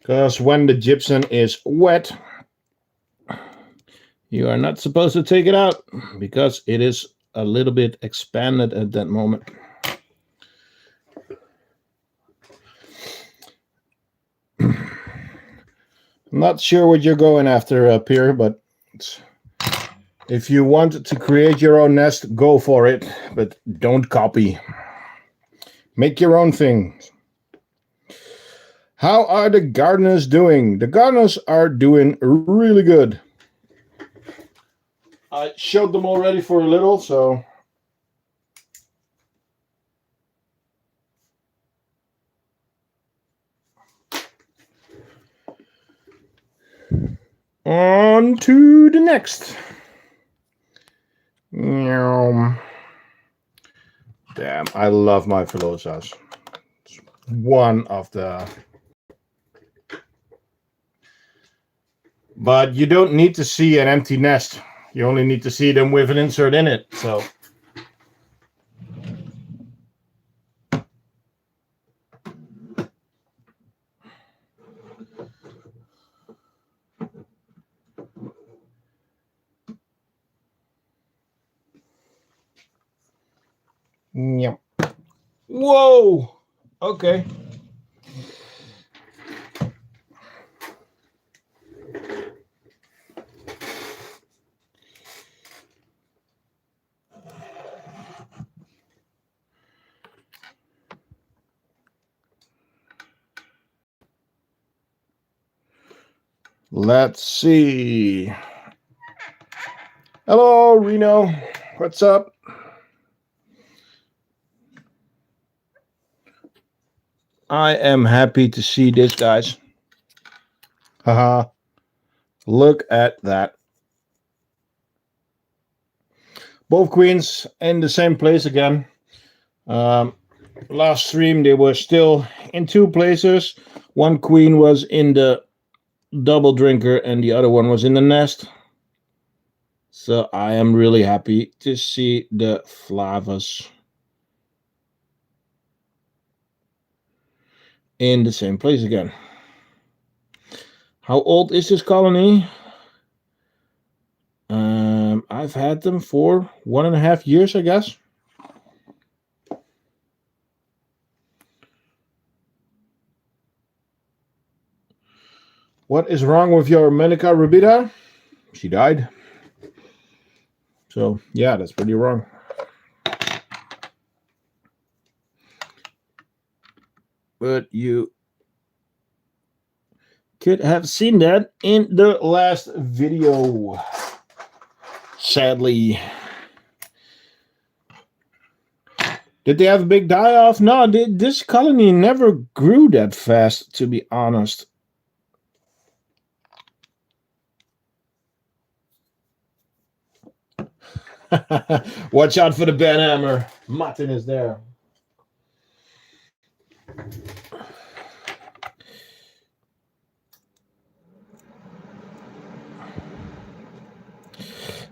Because when the gypsum is wet, you are not supposed to take it out because it is a little bit expanded at that moment. I'm not sure what you're going after up here, but if you want to create your own nest, go for it, but don't copy. Make your own thing. How are the gardeners doing? The gardeners are doing really good. I showed them already for a little, so on to the next. Damn, I love my philosas. It's one of the... But you don't need to see an empty nest. You only need to see them with an insert in it. So yep. Whoa. Okay. Let's see. Hello, Reno. What's up? I am happy to see this, guys. Haha. Look at that. Both queens in the same place again. Last stream, they were still in two places. One queen was in the double drinker and the other one was in the nest. So I am really happy to see the flavas in the same place again. How old is this colony? I've had them for 1.5 years, I guess. What is wrong with your Menica rubida? She died. So, yeah, that's pretty wrong. But you could have seen that in the last video. Sadly. Did they have a big die-off? No, this colony never grew that fast, to be honest. Watch out for the banhammer. Martin is there.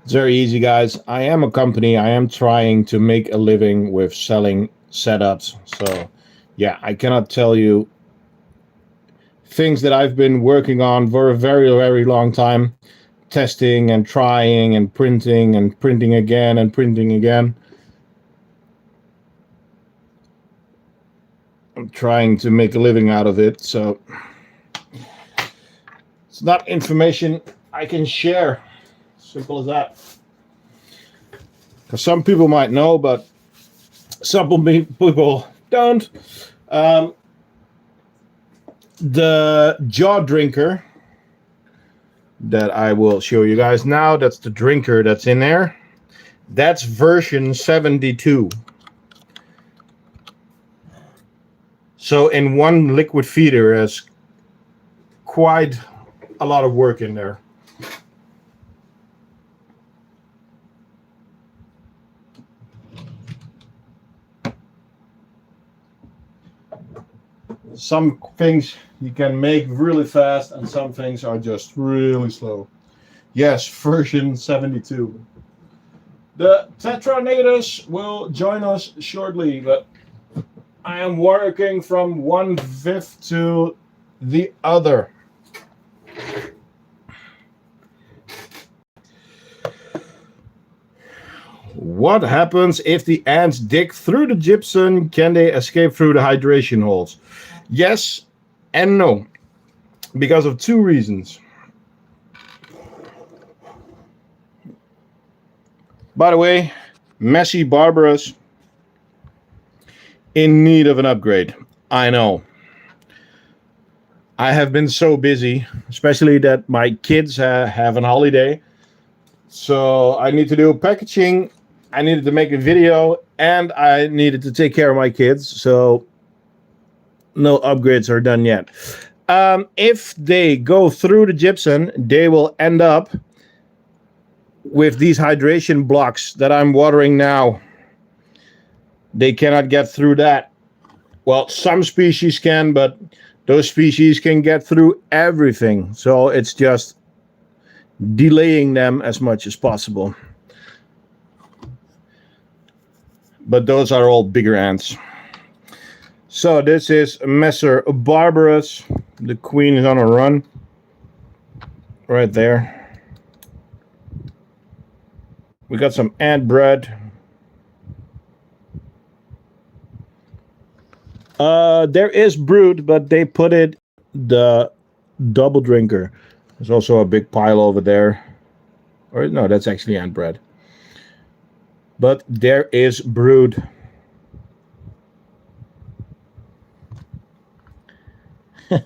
It's very easy, guys. I am a company. I am trying to make a living with selling setups. So, yeah, I cannot tell you things that I've been working on for a very, very long time. Testing and trying and printing again and printing again. I'm trying to make a living out of it. So, It's not information I can share. Simple as that. Because some people might know, but some people don't. The jaw drinker that I will show you guys now, that's the drinker that's in there. That's version 72. So in one liquid feeder, there's quite a lot of work in there. Some things you can make really fast and some things are just really slow. Yes, version 72. The Tetranators will join us shortly, but I am working from one viv to the other. What happens if the ants dig through the gypsum? Can they escape through the hydration holes? Yes and no, because of two reasons. By the way, Messy Barbarous in need of an upgrade. I know. I have been so busy, especially that my kids have an holiday. So I need to do packaging, I needed to make a video, and I needed to take care of my kids. So no upgrades are done yet. If they go through the gypsum, they will end up with these hydration blocks that I'm watering now. They cannot get through that. Well, some species can, but those species can get through everything. So it's just delaying them as much as possible. But those are all bigger ants. So this is Messer Barbarous. The queen is on a run. Right there. We got some ant bread. There is brood, but they put it the double drinker. There's also a big pile over there. Or no, that's actually ant bread. But there is brood.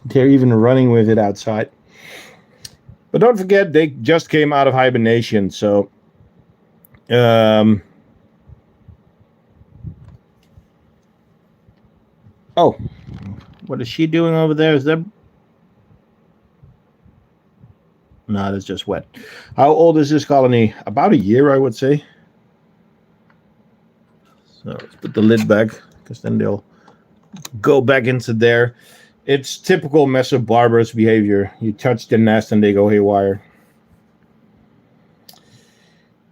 They're even running with it outside. But don't forget, they just came out of hibernation, so oh, what is she doing over there? Is that... No, that's just wet. How old is this colony? About a year, I would say. So let's put the lid back, because then they'll go back into there. It's typical Messer Barbarous behavior. You touch the nest and they go haywire.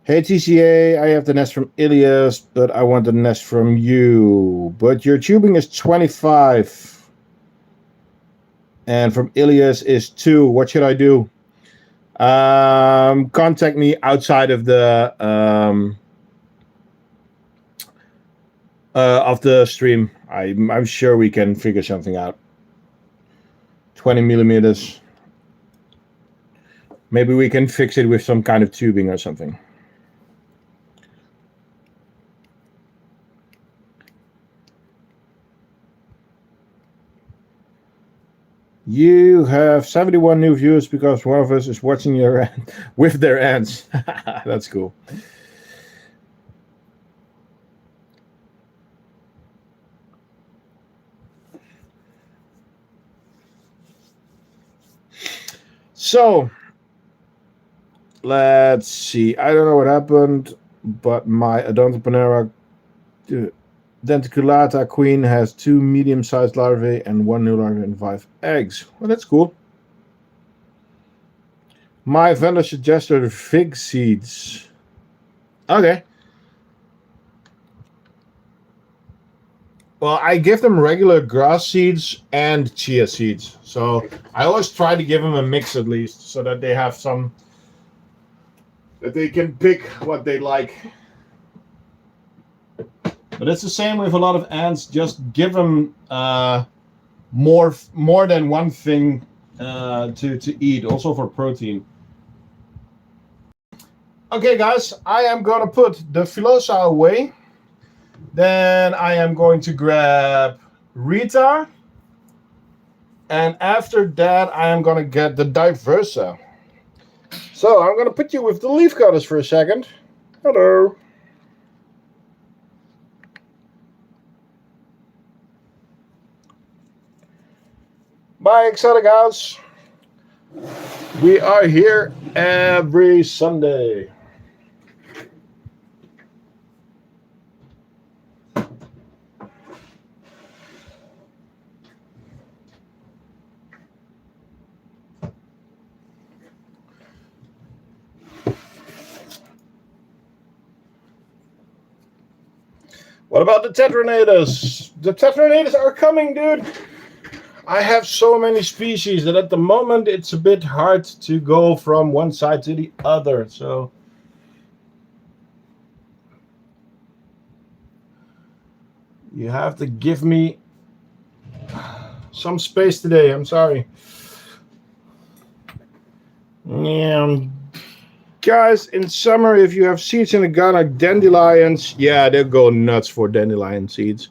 Hey TCA, I have the nest from Ilias, but I want the nest from you. But your tubing is 25. And from Ilias is 2. What should I do? Contact me outside of the stream. I'm sure we can figure something out. 20 millimeters. Maybe we can fix it with some kind of tubing or something. You have 71 new viewers because one of us is watching your with their ants. That's cool. So, let's see. I don't know what happened, but my Odontopanera denticulata queen has 2 medium-sized larvae and 1 new larvae and 5 eggs. Well, that's cool. My vendor suggested fig seeds. Okay. Well, I give them regular grass seeds and chia seeds. So I always try to give them a mix at least, so that they have some, that they can pick what they like. But it's the same with a lot of ants. Just give them more than one thing to eat, also for protein. Okay, guys, I am gonna put the filosa away. Then I am going to grab Rita. And after that, I am gonna get the Diversa. So I'm gonna put you with the leaf cutters for a second. Hello. Bye, Exotic House. We are here every Sunday. What about the Tetranators? The Tetranators are coming, dude. I have so many species that at the moment it's a bit hard to go from one side to the other. So you have to give me some space today. I'm sorry. Yeah. Guys, in summer, if you have seeds in the garden like dandelions, yeah, they'll go nuts for dandelion seeds.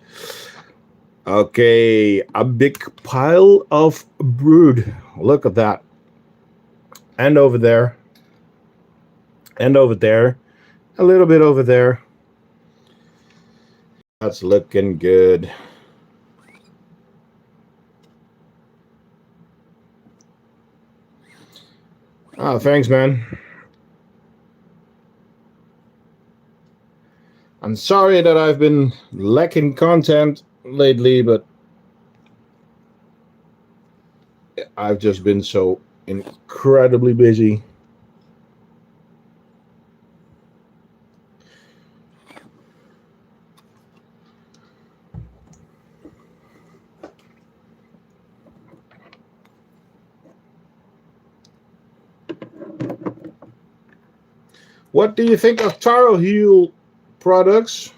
Okay, a big pile of brood. Look at that. And over there. And over there. A little bit over there. That's looking good. Oh, thanks, man. I'm sorry that I've been lacking content lately, but I've just been so incredibly busy. What do you think of taro heel products?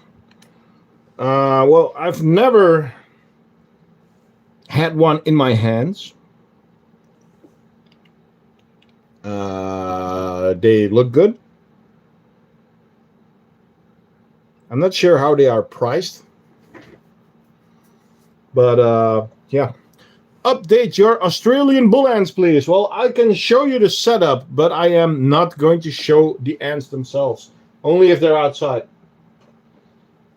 Well, I've never had one in my hands. They look good. I'm not sure how they are priced, but yeah. Update your Australian bull ants, please. Well, I can show you the setup, but I am not going to show the ants themselves. Only if they're outside.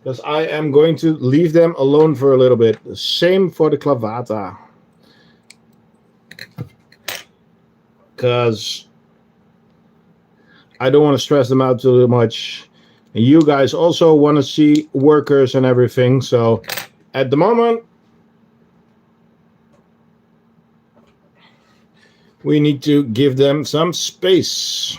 Because I am going to leave them alone for a little bit. The same for the clavata. Because I don't want to stress them out too much. And you guys also want to see workers and everything. So at the moment, we need to give them some space.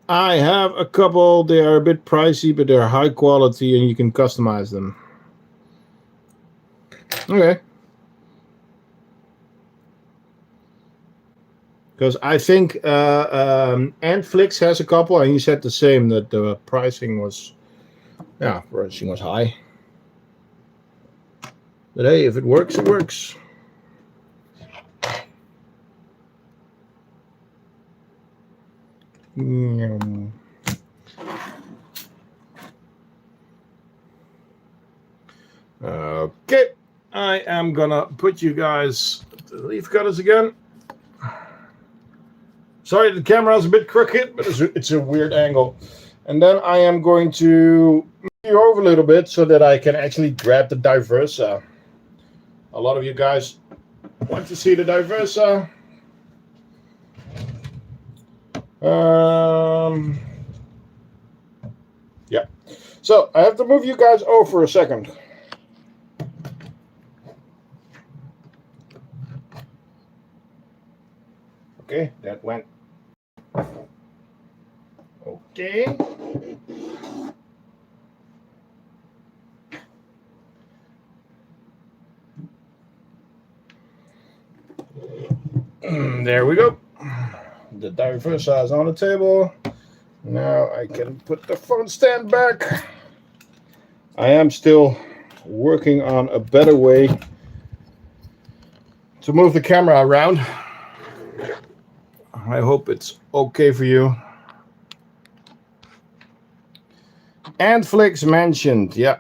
I have a couple. They are a bit pricey, but they're high quality and you can customize them. Okay. Because I think Antflix has a couple, and he said the same, that the pricing was high. But hey, if it works, it works. Okay, I am gonna put you guys the leaf cutters again. Sorry, the camera is a bit crooked, but it's a weird angle. And then I am going to move you over a little bit so that I can actually grab the Diversa. A lot of you guys want to see the Diversa. Yeah. So I have to move you guys over for a second. Okay, that went. Okay. There we go. The Diversa is on the table. Now I can put the phone stand back. I am still working on a better way to move the camera around. I hope it's okay for you. And Flix mentioned, yeah.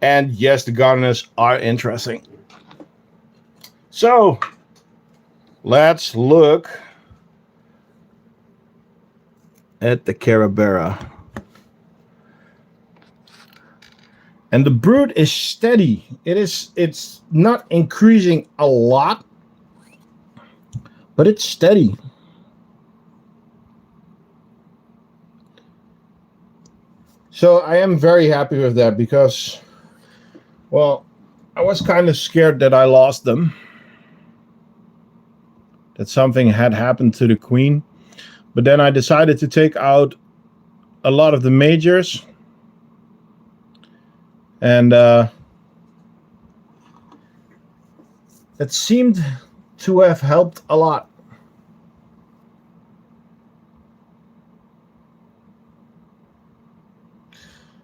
And yes, the gardeners are interesting. So, let's look at the Carabera. And the brood is steady. It's not increasing a lot, but it's steady. So I am very happy with that because, well, I was kind of scared that I lost them. That something had happened to the queen. But then I decided to take out a lot of the majors. And it seemed to have helped a lot.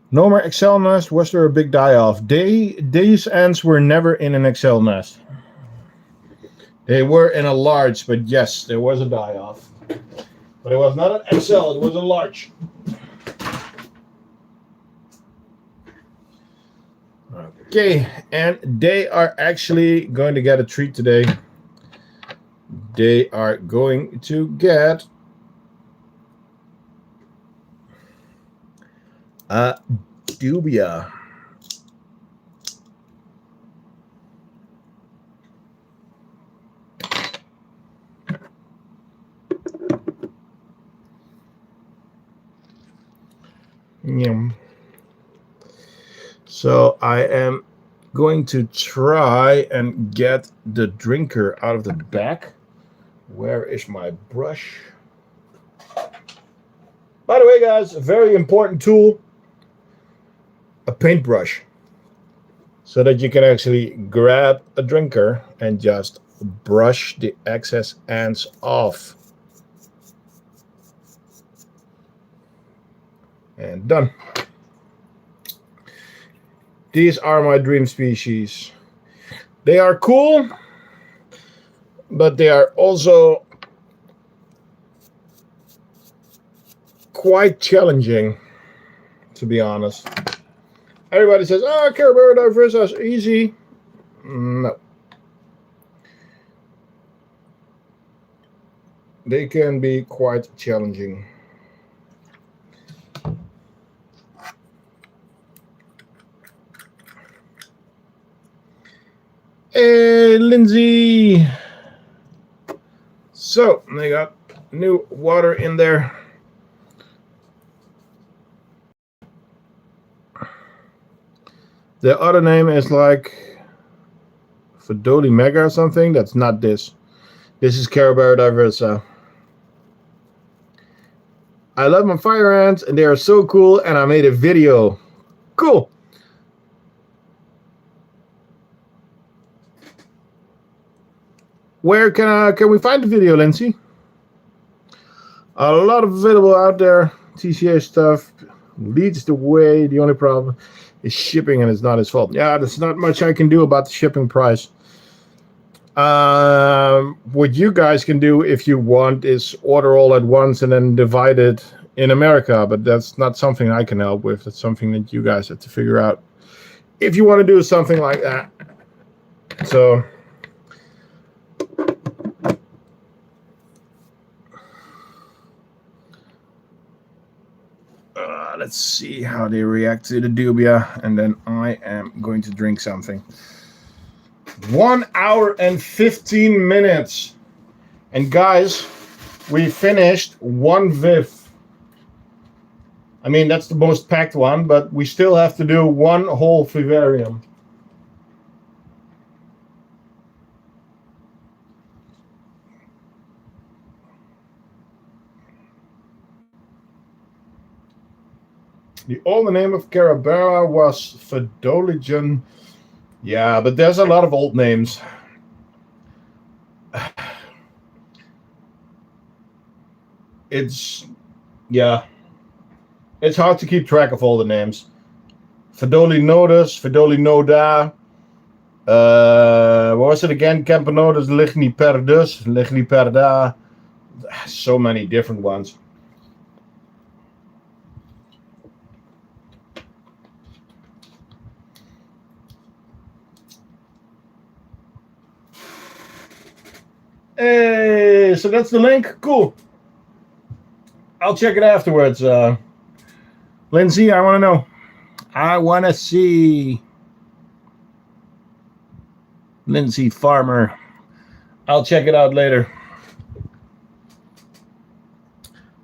No more Excel nest. Was there a big die-off? These ants were never in an Excel nest. They were in a large, but yes, there was a die-off. But it was not an XL, it was a large. Okay, and they are actually going to get a treat today. They are going to get a dubia. Yeah. So I am going to try and get the drinker out of the back. Where is my brush? By the way, guys, a very important tool, a paintbrush, so that you can actually grab a drinker and just brush the excess ants off. And done. These are my dream species. They are cool, but they are also quite challenging, to be honest. Everybody says, oh, Carabera diversa is easy. No. They can be quite challenging. Hey, Lindsay. So, they got new water in there. The other name is like Fedoli Mega or something. That's not this. This is Carabera diversa. I love my fire ants and they are so cool, and I made a video. Cool. Where can we find the video, Lindsay? A lot of available out there. TCA stuff leads the way. The only problem is shipping, and it's not his fault. Yeah, there's not much I can do about the shipping price. What you guys can do if you want is order all at once and then divide it in America, but that's not something I can help with. That's something that you guys have to figure out if you want to do something like that. So let's see how they react to the dubia, and then I am going to drink something. 1 hour and 15 minutes. And guys, we finished one viv. I mean, that's the most packed one, but we still have to do one whole vivarium. The old name of Carabera was Fedoligen. Yeah, but there's a lot of old names. It's hard to keep track of all the names. Fedoli Nodus, Fedoli Noda. What was it again? Camponotus ligniperdus, ligniperda. So many different ones. Hey, so that's the link. Cool. I'll check it afterwards. Lindsay, I want to know. I want to see Lindsay Farmer. I'll check it out later.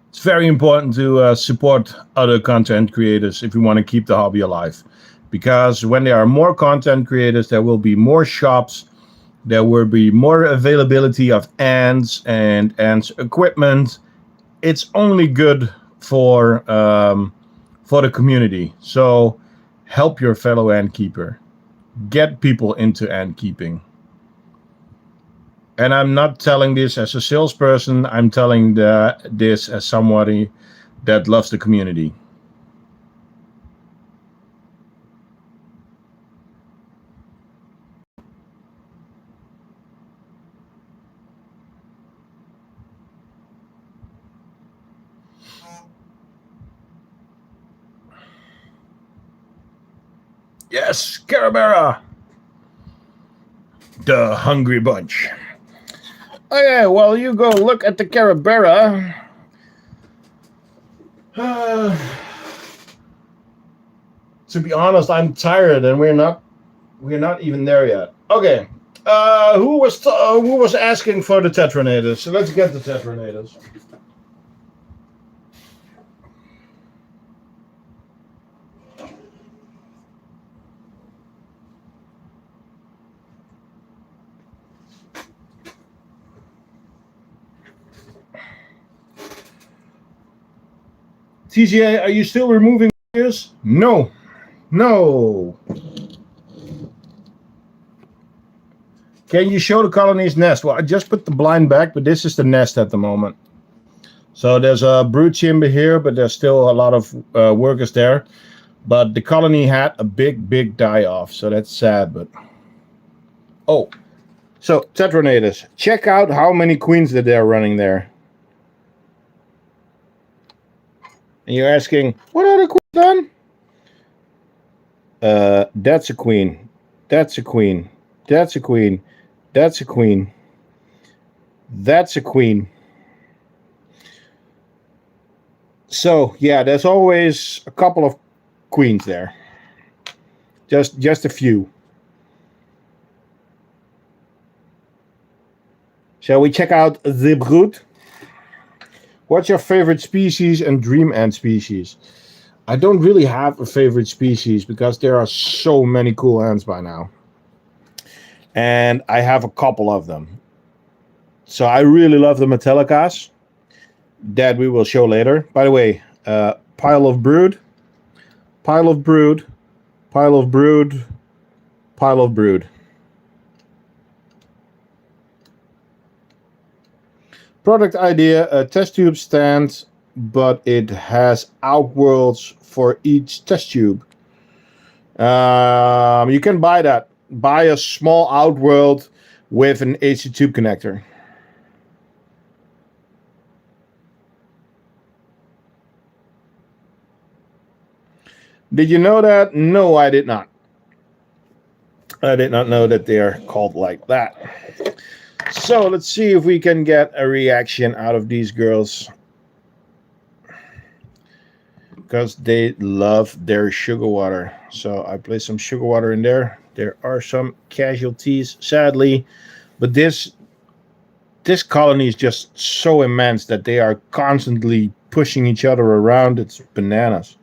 It's very important to support other content creators if you want to keep the hobby alive. Because when there are more content creators, there will be more shops, there will be more availability of ants and ants equipment. It's only good for the community. So help your fellow ant keeper. Get people into ant keeping. And I'm not telling this as a salesperson. I'm telling this as somebody that loves the community. Yes, Carabera. The Hungry Bunch. Okay, well, you go look at the Carabera. To be honest, I'm tired, and we're not even there yet. Okay, who was asking for the Tetranators? So let's get the Tetranators. TGA, are you still removing this? No. Can you show the colony's nest? Well, I just put the blind back, but this is the nest at the moment. So there's a brood chamber here, but there's still a lot of workers there. But the colony had a big die-off, so that's sad. But oh, so Tetranators, check out how many queens that they're running there. And you're asking, what are the queens done? That's a queen. That's a queen. That's a queen. That's a queen. That's a queen. So yeah, there's always a couple of queens there. Just a few. Shall we check out the brood? What's your favorite species and dream ant species? I don't really have a favorite species because there are so many cool ants by now. And I have a couple of them. So I really love the Metallicas that we will show later. By the way, pile of brood, pile of brood, pile of brood, pile of brood. Product idea, a test tube stand, but it has outworlds for each test tube. You can buy that. Buy a small outworld with an AC tube connector. Did you know that? No, I did not. I did not know that they are called like that. So let's see if we can get a reaction out of these girls. Because they love their sugar water. So I place some sugar water in there. There are some casualties, sadly. But this colony is just so immense that they are constantly pushing each other around. It's bananas.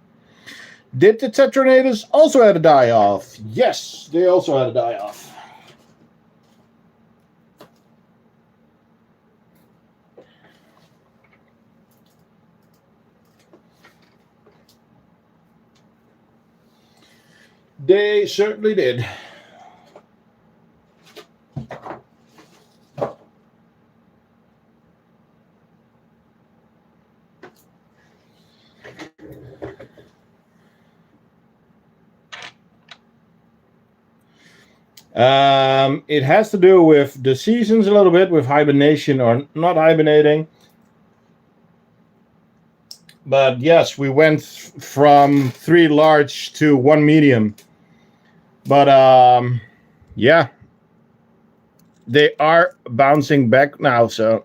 Did the Tetranators also have a die-off? Yes, they also had a die-off. They certainly did. It has to do with the seasons a little bit, with hibernation or not hibernating. But yes, we went from 3 large to 1 medium. But yeah, they are bouncing back now. So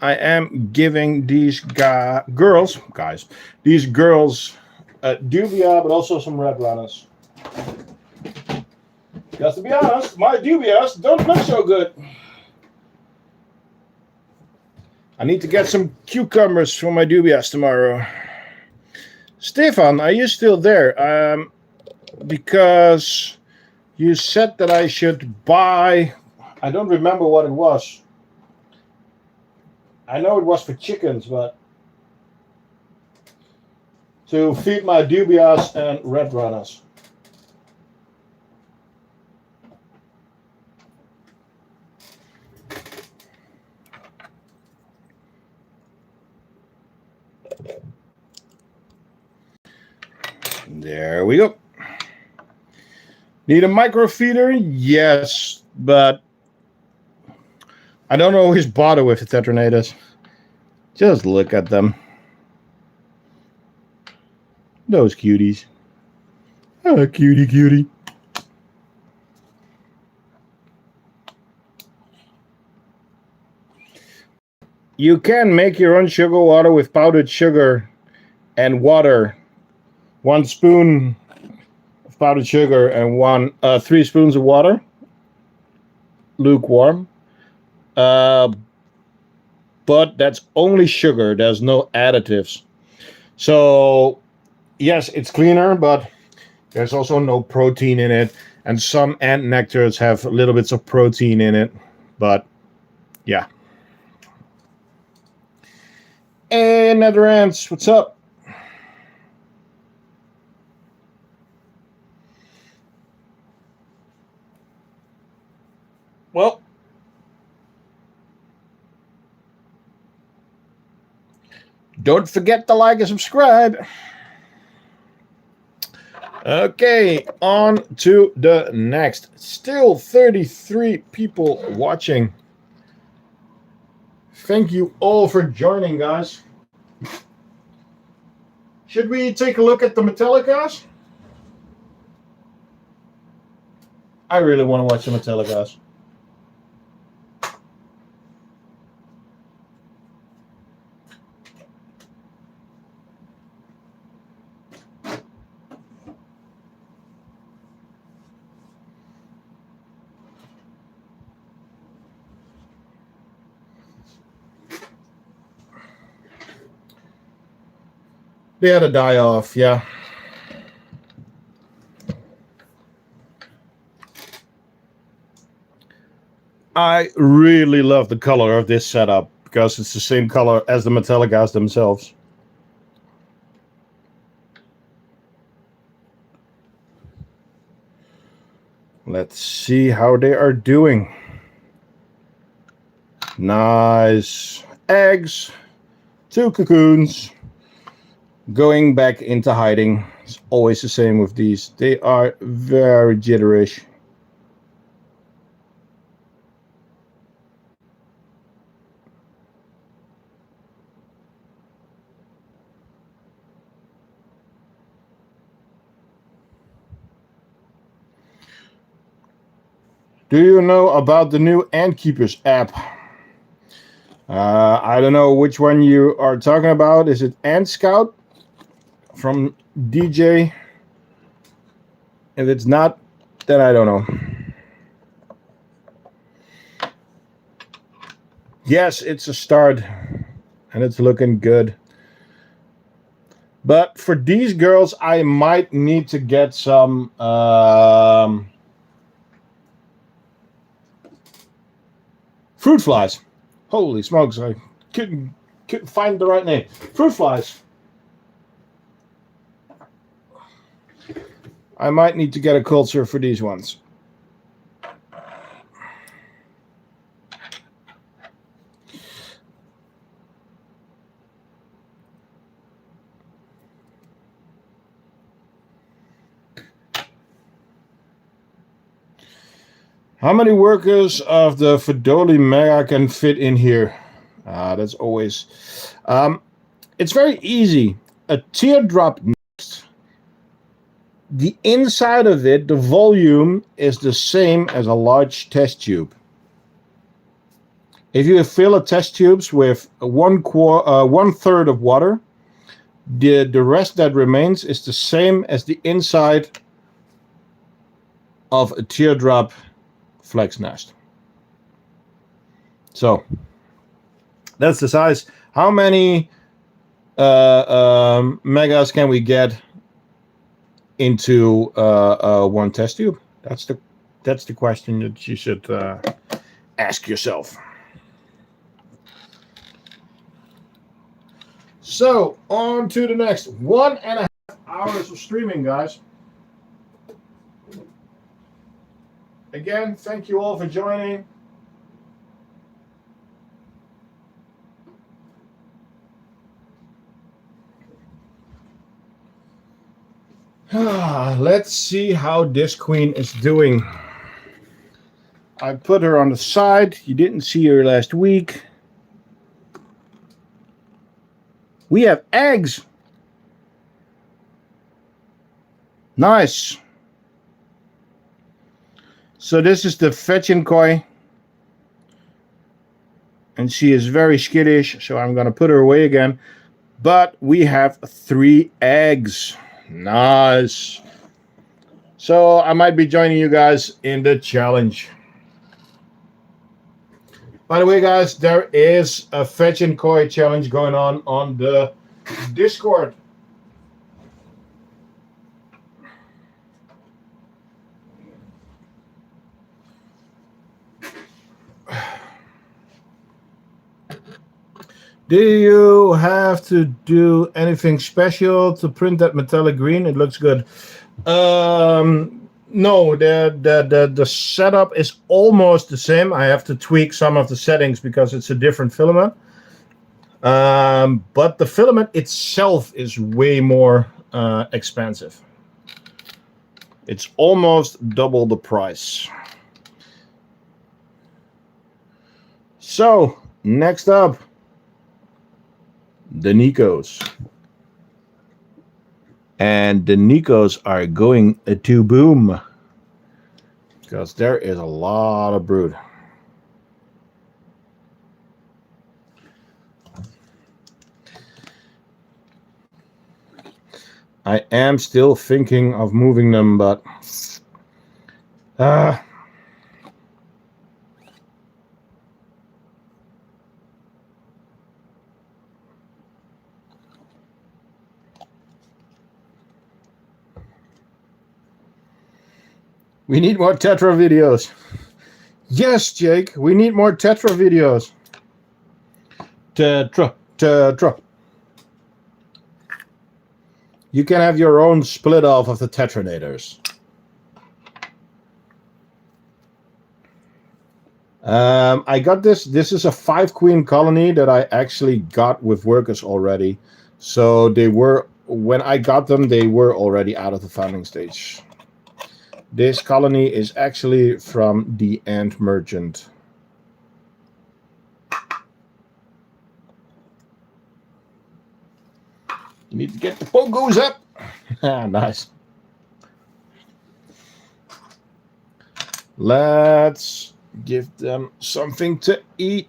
I am giving these girls dubia, but also some red runners. Because to be honest, my dubias don't look so good. I need to get some cucumbers for my dubias tomorrow. Stefan, are you still there? Because you said that I should buy. I don't remember what it was. I know it was for chickens, but to feed my dubias and red runners. There we go. Need a microfeeder? Yes, but I don't always bother with the tetranators. Just look at them. Those cuties. Oh, cutie. You can make your own sugar water with powdered sugar and water. 1 spoon of powdered sugar and 3 spoons of water. Lukewarm. But that's only sugar. There's no additives. So, yes, it's cleaner, but there's also no protein in it. And some ant nectars have little bits of protein in it. But, yeah. Hey, Nether Ants, what's up? Well, don't forget to like and subscribe. Okay, on to the next. Still 33 people watching. Thank you all for joining, guys. Should we take a look at the Metallicas? I really want to watch the Metallicas. They had to die off, yeah. I really love the color of this setup because it's the same color as the Metallicas themselves. Let's see how they are doing. Nice. Eggs. 2 cocoons. Going back into hiding. It's always the same with these. They are very jitterish. Do you know about the new Ant Keepers app? I don't know which one you are talking about. Is it Ant Scout from DJ? If it's not, then I don't know. Yes, it's a start, and it's looking good. But for these girls, I might need to get some fruit flies. Holy smokes, I couldn't find the right name. Fruit flies. I might need to get a culture for these ones. How many workers of the Fedoli Mega can fit in here? That's always... it's very easy. A teardrop nest. The inside of it, the volume is the same as a large test tube. If you fill a test tubes with one third of water, the rest that remains is the same as the inside of a teardrop flex nest. So that's the size. How many megas can we get into one test tube? That's the question that you should ask yourself. So on to the next 1.5 hours of streaming, guys. Again, thank you all for joining. Let's see how this queen is doing. I put her on the side. You didn't see her last week. We have eggs. Nice. So this is the fetching koi. And she is very skittish, so I'm going to put her away again. But we have 3 eggs. Nice. So I might be joining you guys in the challenge. By the way, guys, there is a fetch and koi challenge going on the Discord. Do you have to do anything special to print that metallic green? It looks good. No, the setup is almost the same. I have to tweak some of the settings because it's a different filament. But the filament itself is way more expensive. It's almost double the price. So, next up, the Nikos. And the Nikos are going to boom. Because there is a lot of brood. I am still thinking of moving them, but we need more Tetra videos. Yes, Jake, we need more Tetra videos. Tetra. You can have your own split off of the Tetranators. I got this. This is a 5-queen colony that I actually got with workers already. So they were, when I got them, they were already out of the founding stage. This colony is actually from the Ant Merchant. You need to get the pogos up. Nice. Let's give them something to eat.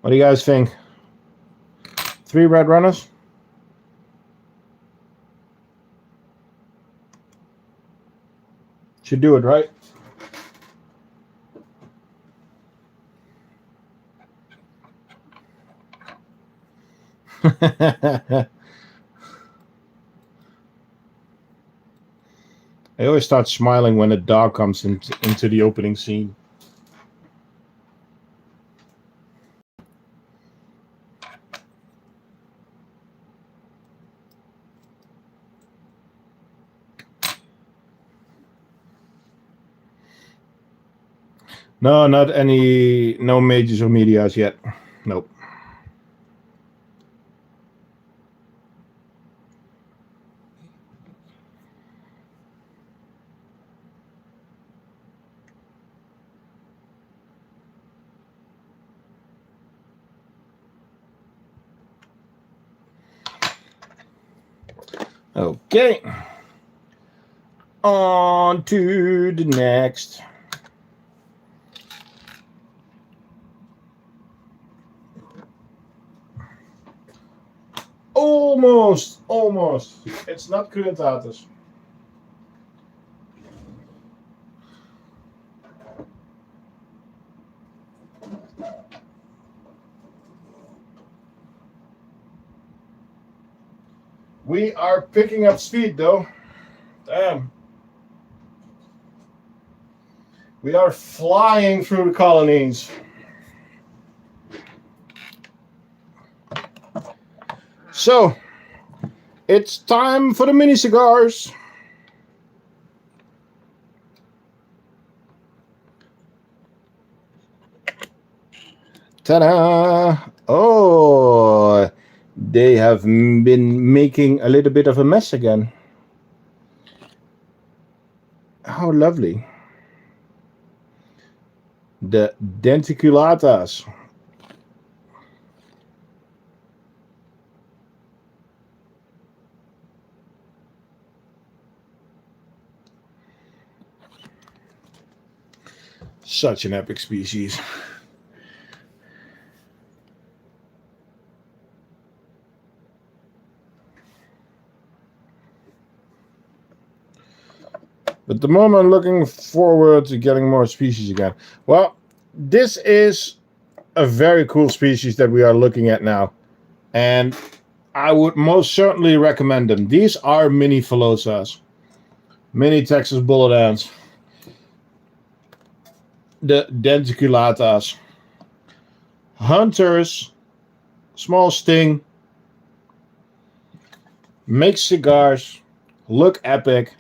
What do you guys think? 3 red runners? Should do it, right? I always start smiling when a dog comes into the opening scene. No, not any, no majors or medias yet. Nope. Okay. On to the next. Almost. It's not Crentatus. We are picking up speed, though. Damn. We are flying through the colonies. So, it's time for the mini cigars. Ta-da! Oh, they have been making a little bit of a mess again. How lovely. The denticulatas. Such an epic species. But the moment I'm looking forward to getting more species again. Well, this is a very cool species that we are looking at now. And I would most certainly recommend them. These are mini Philosas. Mini Texas bullet ants. The denticulatas. Hunters. Small sting. Make cigars. Look epic.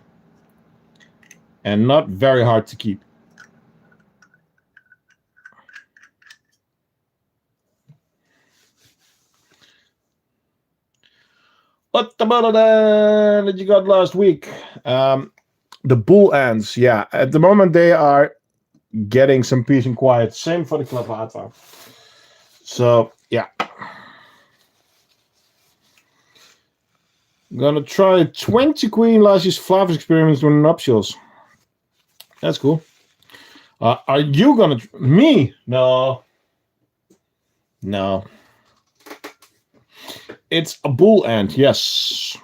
And not very hard to keep. What about that you got last week? The bull ants, yeah. At the moment, they are getting some peace and quiet. Same for the clavata. So, yeah. I'm gonna try 20 Queen Lysis Flavus experiments with nuptials. That's cool. Are you gonna... Me? No. It's a bull ant, yes.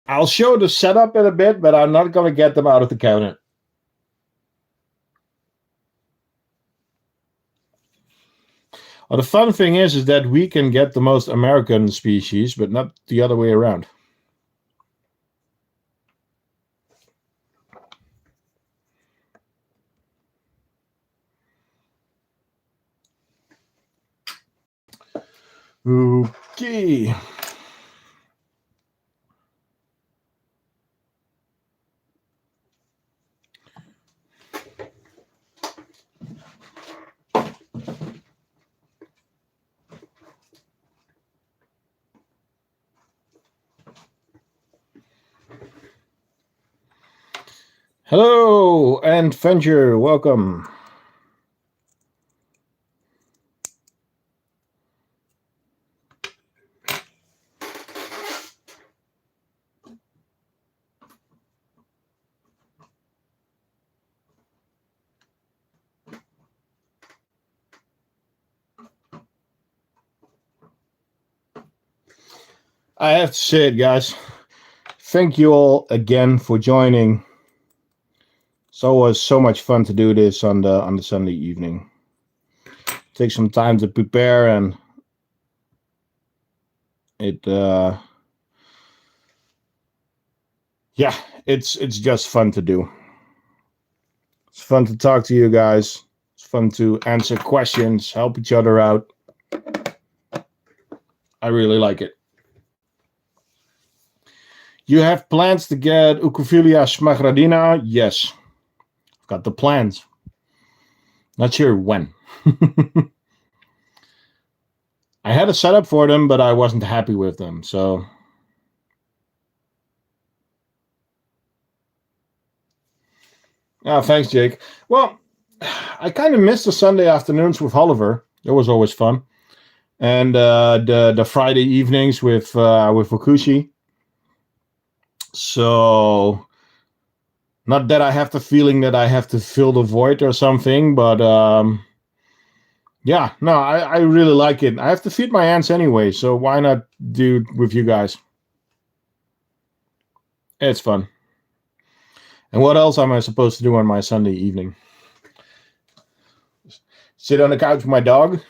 I'll show the setup in a bit, but I'm not going to get them out of the counter. Well, the fun thing is that we can get the most American species, but not the other way around. Okay. Hello, and Venture, welcome. I have to say it, guys. Thank you all again for joining. It's always so much fun to do this on the Sunday evening. Take some time to prepare, and it's just fun to do. It's fun to talk to you guys. It's fun to answer questions, help each other out. I really like it. You have plans to get Ucophilia smagradina? Yes. I've got the plans. Not sure when. I had a setup for them, but I wasn't happy with them, so... Oh, thanks, Jake. Well, I kind of missed the Sunday afternoons with Oliver. It was always fun. and the Friday evenings with Wakushi. So not that I have the feeling that I have to fill the void or something, but yeah, no, I really like it. I have to feed my ants anyway, so why not do it with you guys? It's fun. And what else am I supposed to do on my Sunday evening? Sit on the couch with my dog?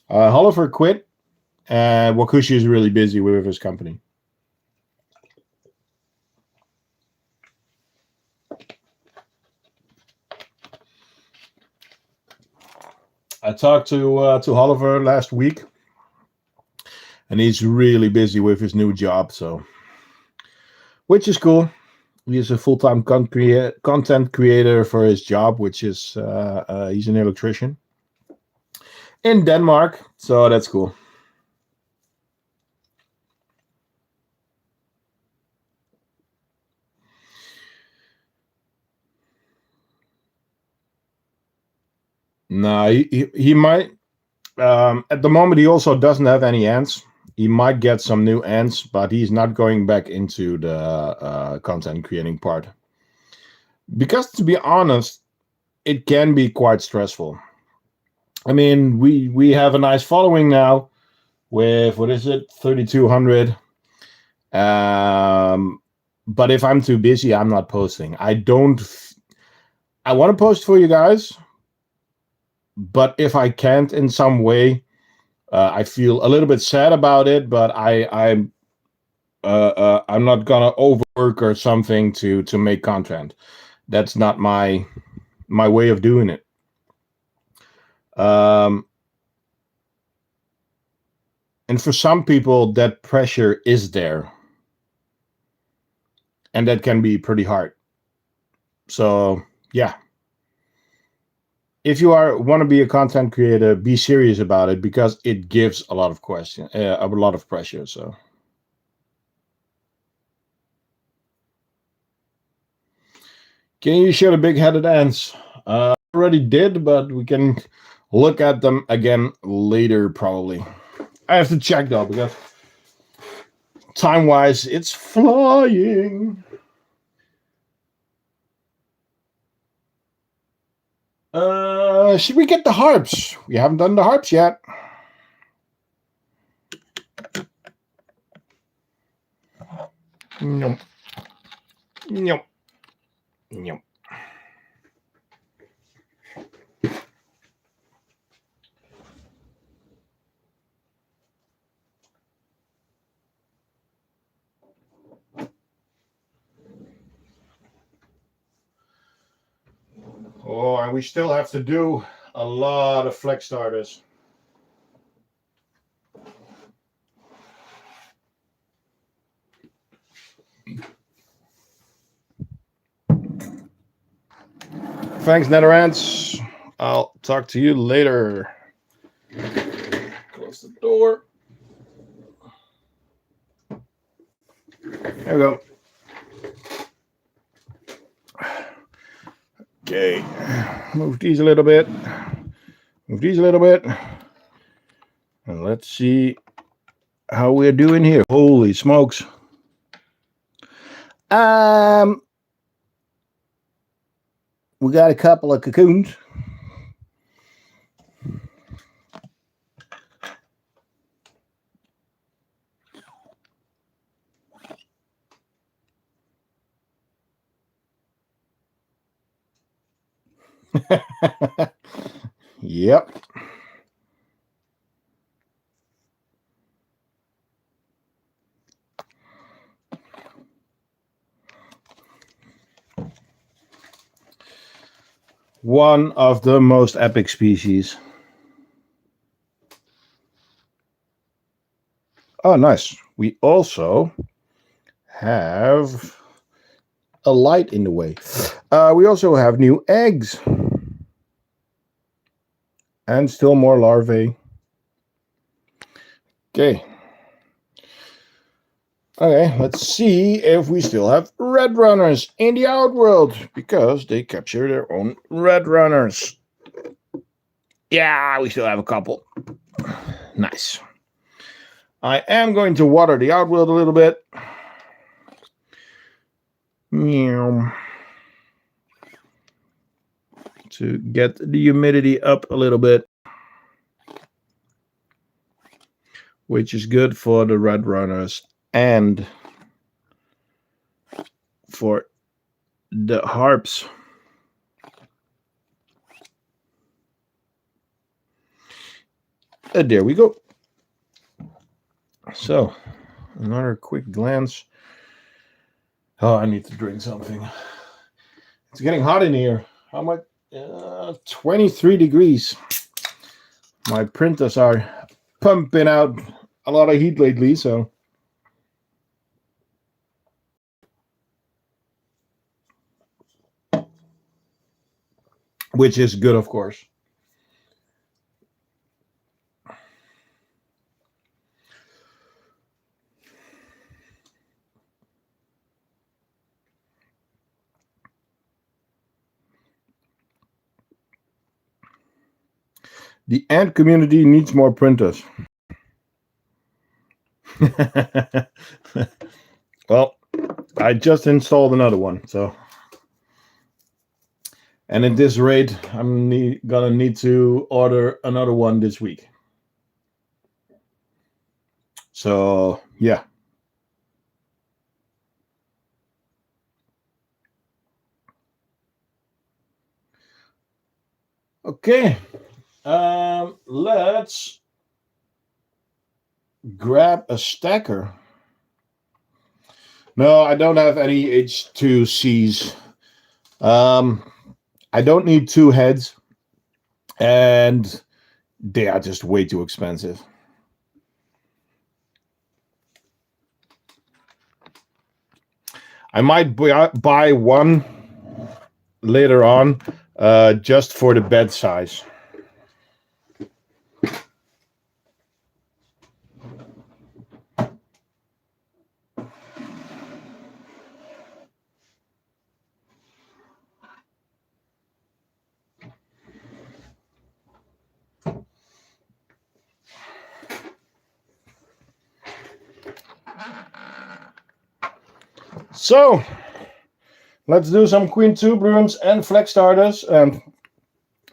Oliver quit, and Wakushi is really busy with his company. I talked to Oliver last week, and he's really busy with his new job, so which is cool. He's a full-time content creator for his job, which is he's an electrician in Denmark, so that's cool. No, he might. At the moment, he also doesn't have any ants. He might get some new ants, but he's not going back into the content creating part. Because to be honest, it can be quite stressful. I mean, we have a nice following now with, what is it, 3,200. But if I'm too busy, I'm not posting. I want to post for you guys, but if I can't in some way, I feel a little bit sad about it. But I'm not gonna overwork or something to make content. That's not my way of doing it. And for some people, that pressure is there, and that can be pretty hard. So yeah, if you want to be a content creator, be serious about it, because it gives a lot of a lot of pressure. So can you show the big-headed ants? Already did, but we can look at them again later probably. I have to check though, because time-wise, it's flying. Should we get the harps? We haven't done the harps yet. No. No. No. Oh, and we still have to do a lot of flex starters. Thanks, Netherants. I'll talk to you later. Close the door. There we go. Okay, move these a little bit. Move these a little bit. And let's see how we're doing here. Holy smokes. We got a couple of cocoons. Yep. One of the most epic species. Oh, nice. We also have a light in the way. We also have new eggs. And still more larvae. Okay. Okay, let's see if we still have red runners in the outworld, because they capture their own red runners. Yeah, we still have a couple. Nice. I am going to water the outworld a little bit. Meow. To get the humidity up a little bit, which is good for the red runners and for the harps. And there we go. So, another quick glance. Oh, I need to drink something. It's getting hot in here. How much? 23 degrees. My printers are pumping out a lot of heat lately, so. Which is good, of course. The ant community needs more printers. Well, I just installed another one, so. And at this rate, I'm gonna need to order another one this week. So, yeah. Okay. Let's grab a stacker. No, I don't have any H2Cs. I don't need two heads, and they are just way too expensive. I might buy one later on, just for the bed size. So, let's do some Queen 2 brooms and flex starters, and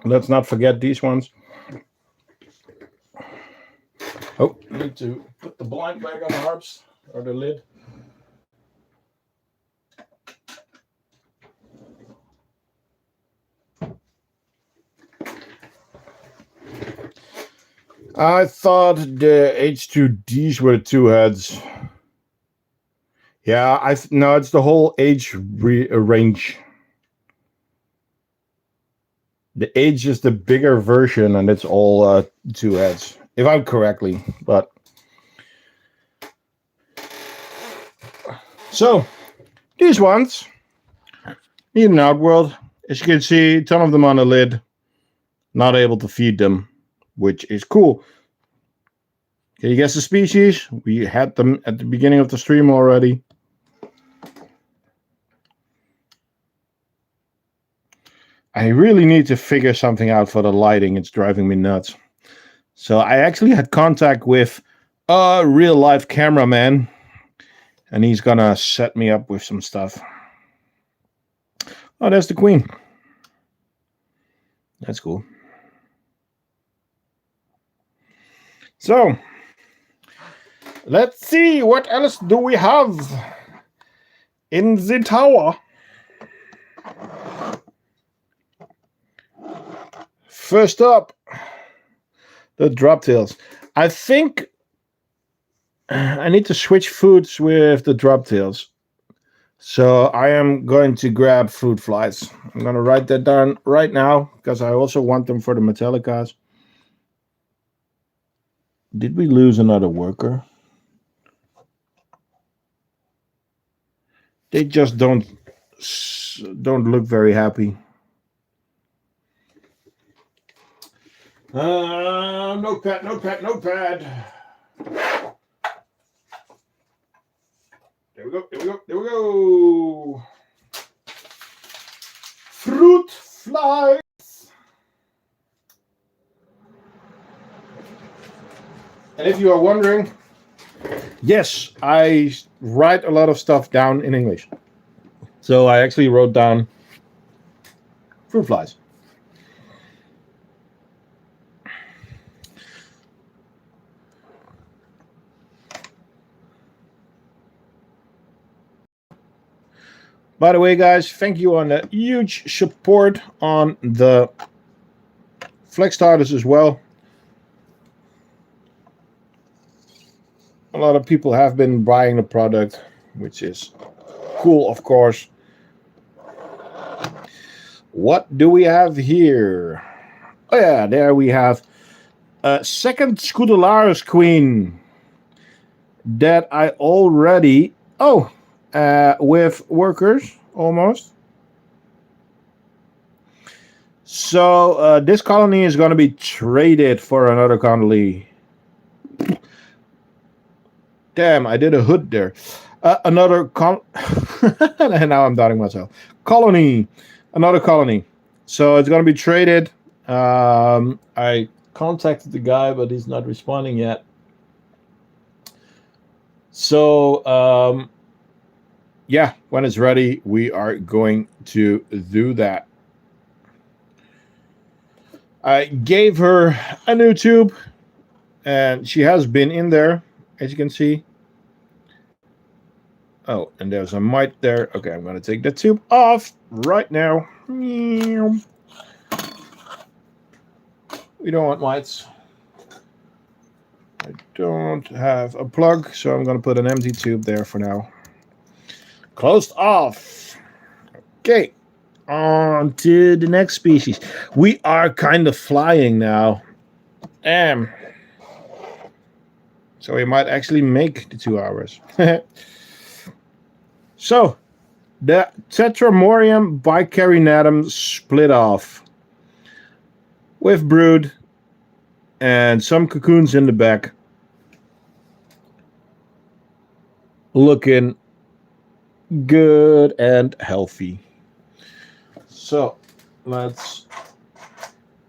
let's not forget these ones. Oh, I need to put the blind back on the harps, or the lid. I thought the H2Ds were two heads. Yeah, no, it's the whole age range. The age is the bigger version, and it's all two heads, if I'm correctly. But so these ones need an outworld. As you can see, a ton of them on the lid. Not able to feed them, which is cool. Can you guess the species? We had them at the beginning of the stream already. I really need to figure something out for the lighting. It's driving me nuts. So I actually had contact with a real life cameraman, and he's gonna set me up with some stuff. Oh, there's the queen. That's cool. So let's see, what else do we have in the tower? First up, the drop tails. I think I need to switch foods with the drop tails. So I am going to grab fruit flies. I'm going to write that down right now, because I also want them for the Metallicas. Did we lose another worker? They just don't look very happy. Notepad. There we go. There we go. There we go. Fruit flies. And if you are wondering, yes, I write a lot of stuff down in English. So I actually wrote down fruit flies. By the way, guys, thank you on the huge support on the Flex starters as well. A lot of people have been buying the product, which is cool, of course. What do we have here? Oh yeah, there we have a second Scudelaris Queen that I already... with workers, almost. So this colony is going to be traded for another colony. Damn, I did a hood there. And now I'm doubting myself. Colony. Another colony. So it's going to be traded. I contacted the guy, but he's not responding yet. So, yeah, when it's ready, we are going to do that. I gave her a new tube, and she has been in there, as you can see. Oh, and there's a mite there. Okay, I'm going to take the tube off right now. We don't want mites. I don't have a plug, so I'm going to put an empty tube there for now. Closed off. Okay, on to the next species. We are kind of flying now. So we might actually make the 2 hours. So, the Tetramorium bicarinatum split off with brood and some cocoons in the back. Looking good and healthy. So, let's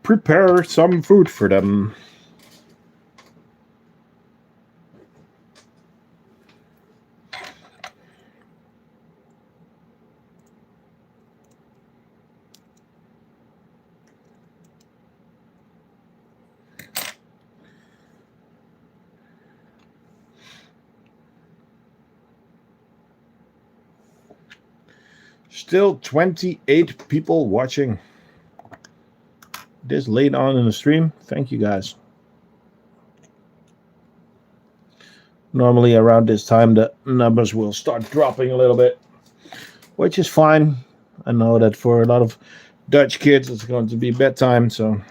prepare some food for them. Still 28 people watching this late on in the stream. Thank you guys. Normally around this time the numbers will start dropping a little bit, which is fine. I know that for a lot of Dutch kids it's going to be bedtime, so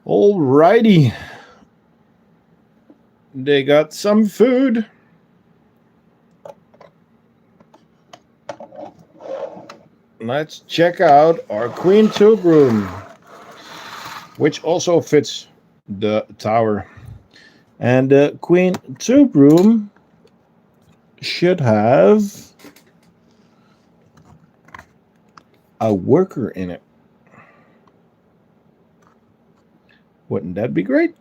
alrighty. They got some food. Let's check out our Queen Tube room, which also fits the tower. And the Queen Tube room should have a worker in it. Wouldn't that be great?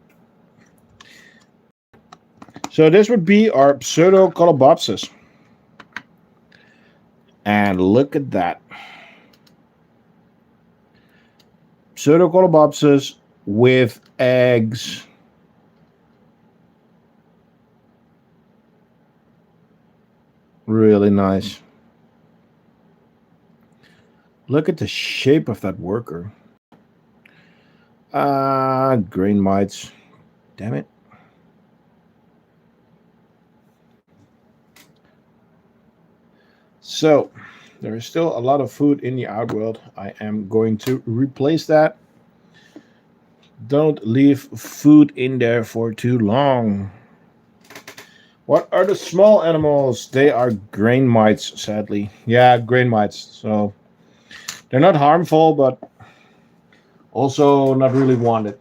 So this would be our Pseudocolobopsis. And look at that. Pseudocolobopsis with eggs. Really nice. Look at the shape of that worker. Grain mites. Damn it. So, there is still a lot of food in the outworld. I am going to replace that. Don't leave food in there for too long. What are the small animals? They are grain mites, sadly. Yeah, grain mites. So, they're not harmful, but Also, not really wanted.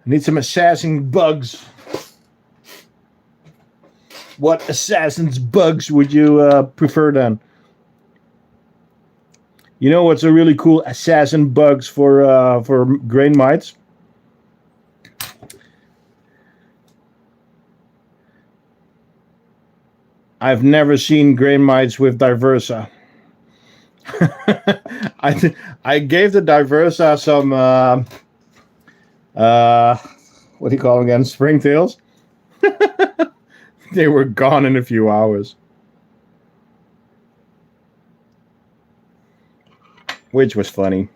I need some assassin bugs. What assassin's bugs would you prefer then? You know what's a really cool assassin bugs for grain mites? I've never seen grain mites with Diversa. I gave the Diversa some what do you call them again? Springtails. They were gone in a few hours, which was funny.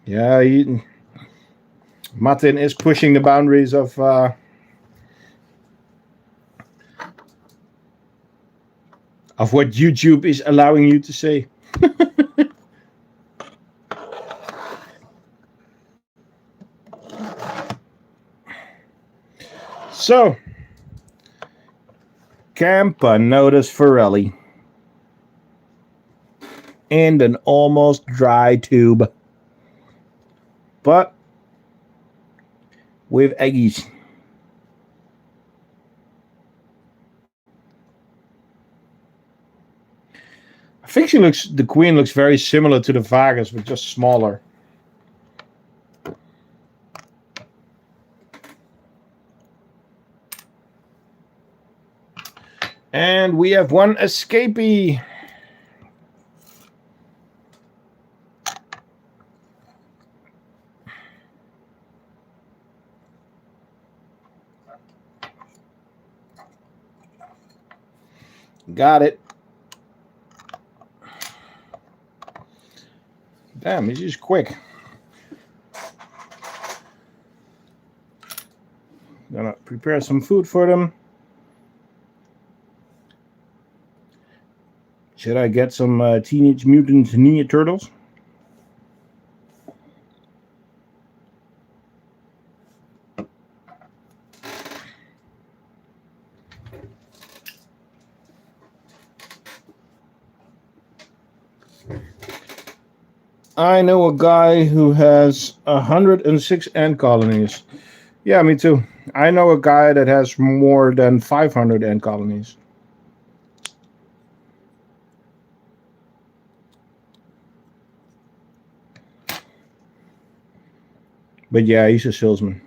Yeah, Martin is pushing the boundaries of what YouTube is allowing you to say. So, Campanodus forelli and an almost dry tube, but with eggies. I think the queen looks very similar to the Vagus, but just smaller. And we have one escapee. Got it. Damn, he's just quick. Gonna prepare some food for them. Should I get some Teenage Mutant Ninja Turtles? I know a guy who has 106 ant colonies. Yeah, me too. I know a guy that has more than 500 ant colonies. But yeah, he's a salesman.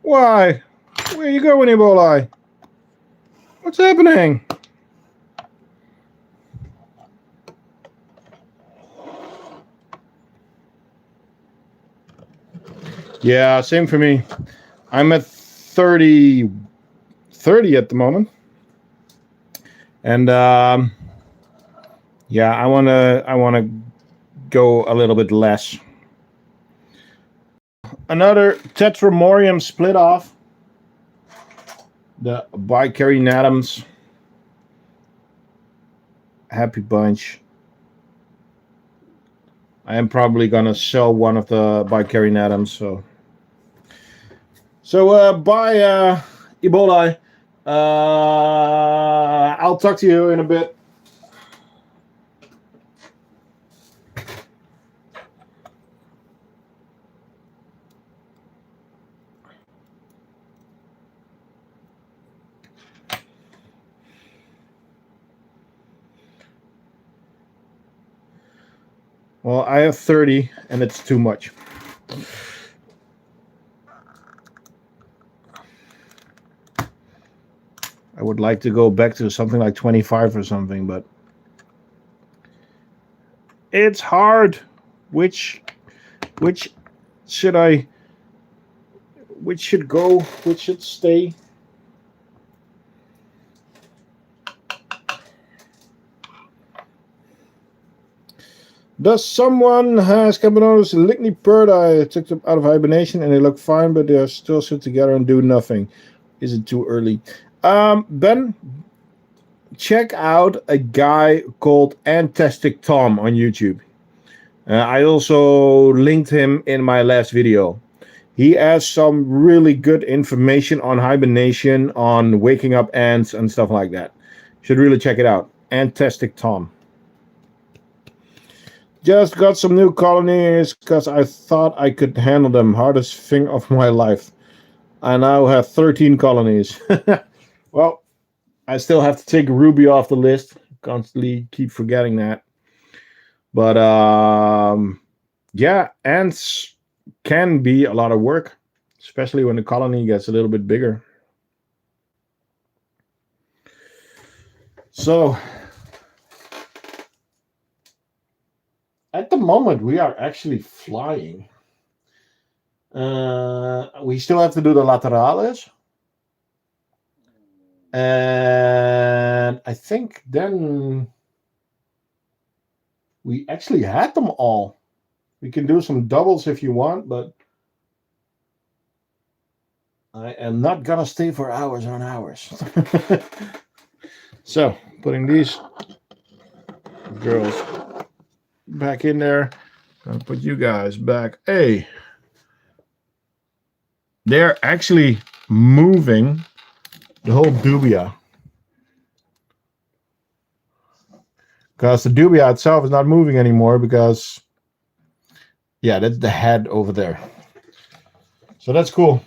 Why? Where you going, Ebola? What's happening? Yeah, same for me. I'm at 30 at the moment. And yeah, I wanna go a little bit less. Another Tetramorium split off. The Bicarinatums. Happy bunch. I am probably gonna sell one of the Bicarinatums, so bye Ebola. I'll talk to you in a bit. Well, I have 30 and it's too much. I would like to go back to something like 25 or something, but it's hard. Which should I? Which should go? Which should stay? Does someone has Camponotus Ligny Bird? I took them out of hibernation and they look fine, but they still sit together and do nothing. Is it too early? Ben, check out a guy called Antastic Tom on YouTube. I also linked him in my last video. He has some really good information on hibernation, on waking up ants and stuff like that. Should really check it out. Antastic Tom. Just got some new colonies because I thought I could handle them. Hardest thing of my life. I now have 13 colonies. Well, I still have to take Ruby off the list. Constantly keep forgetting that. But yeah, ants can be a lot of work, especially when the colony gets a little bit bigger. So at the moment, we are actually flying. We still have to do the laterales. And I think then we actually had them all. We can do some doubles if you want, but I am not gonna stay for hours on hours. So, putting these girls back in there. Gonna put you guys back. Hey, they're actually moving the whole dubia. Because the dubia itself is not moving anymore because, yeah, that's the head over there. So that's cool.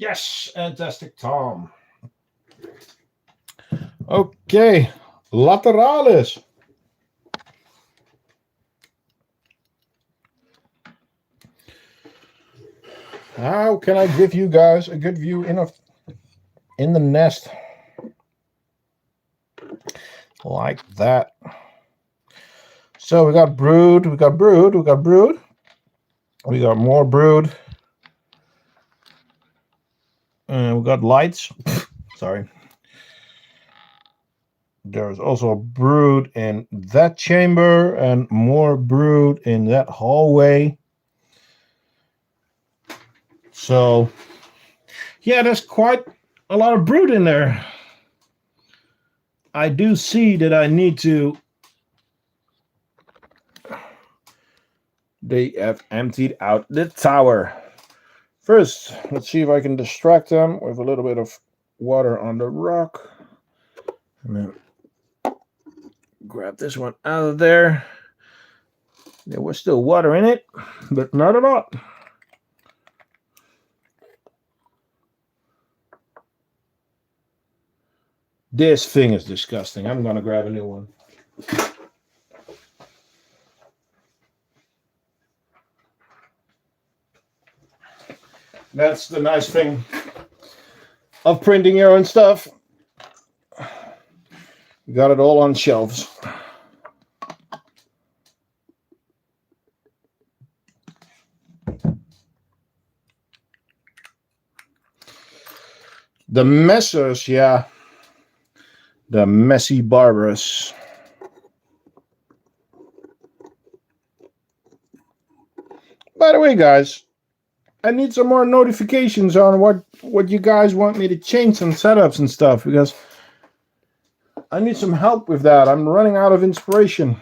Yes, fantastic, Tom. Okay, laterales. How can I give you guys a good view in the nest? Like that. So we got brood, we got brood, we got brood. We got more brood. And we got lights. Sorry. There's also a brood in that chamber and more brood in that hallway. So, yeah, there's quite a lot of brood in there. I do see that I need to... They have emptied out the tower. First, let's see if I can distract them with a little bit of water on the rock. And then grab this one out of there. There was still water in it, but not a lot. This thing is disgusting. I'm gonna grab a new one. That's the nice thing of printing your own stuff. You got it all on shelves. The messers, yeah. The messy barbers. By the way, guys, I need some more notifications on what you guys want me to change some setups and stuff, because I need some help with that. I'm running out of inspiration.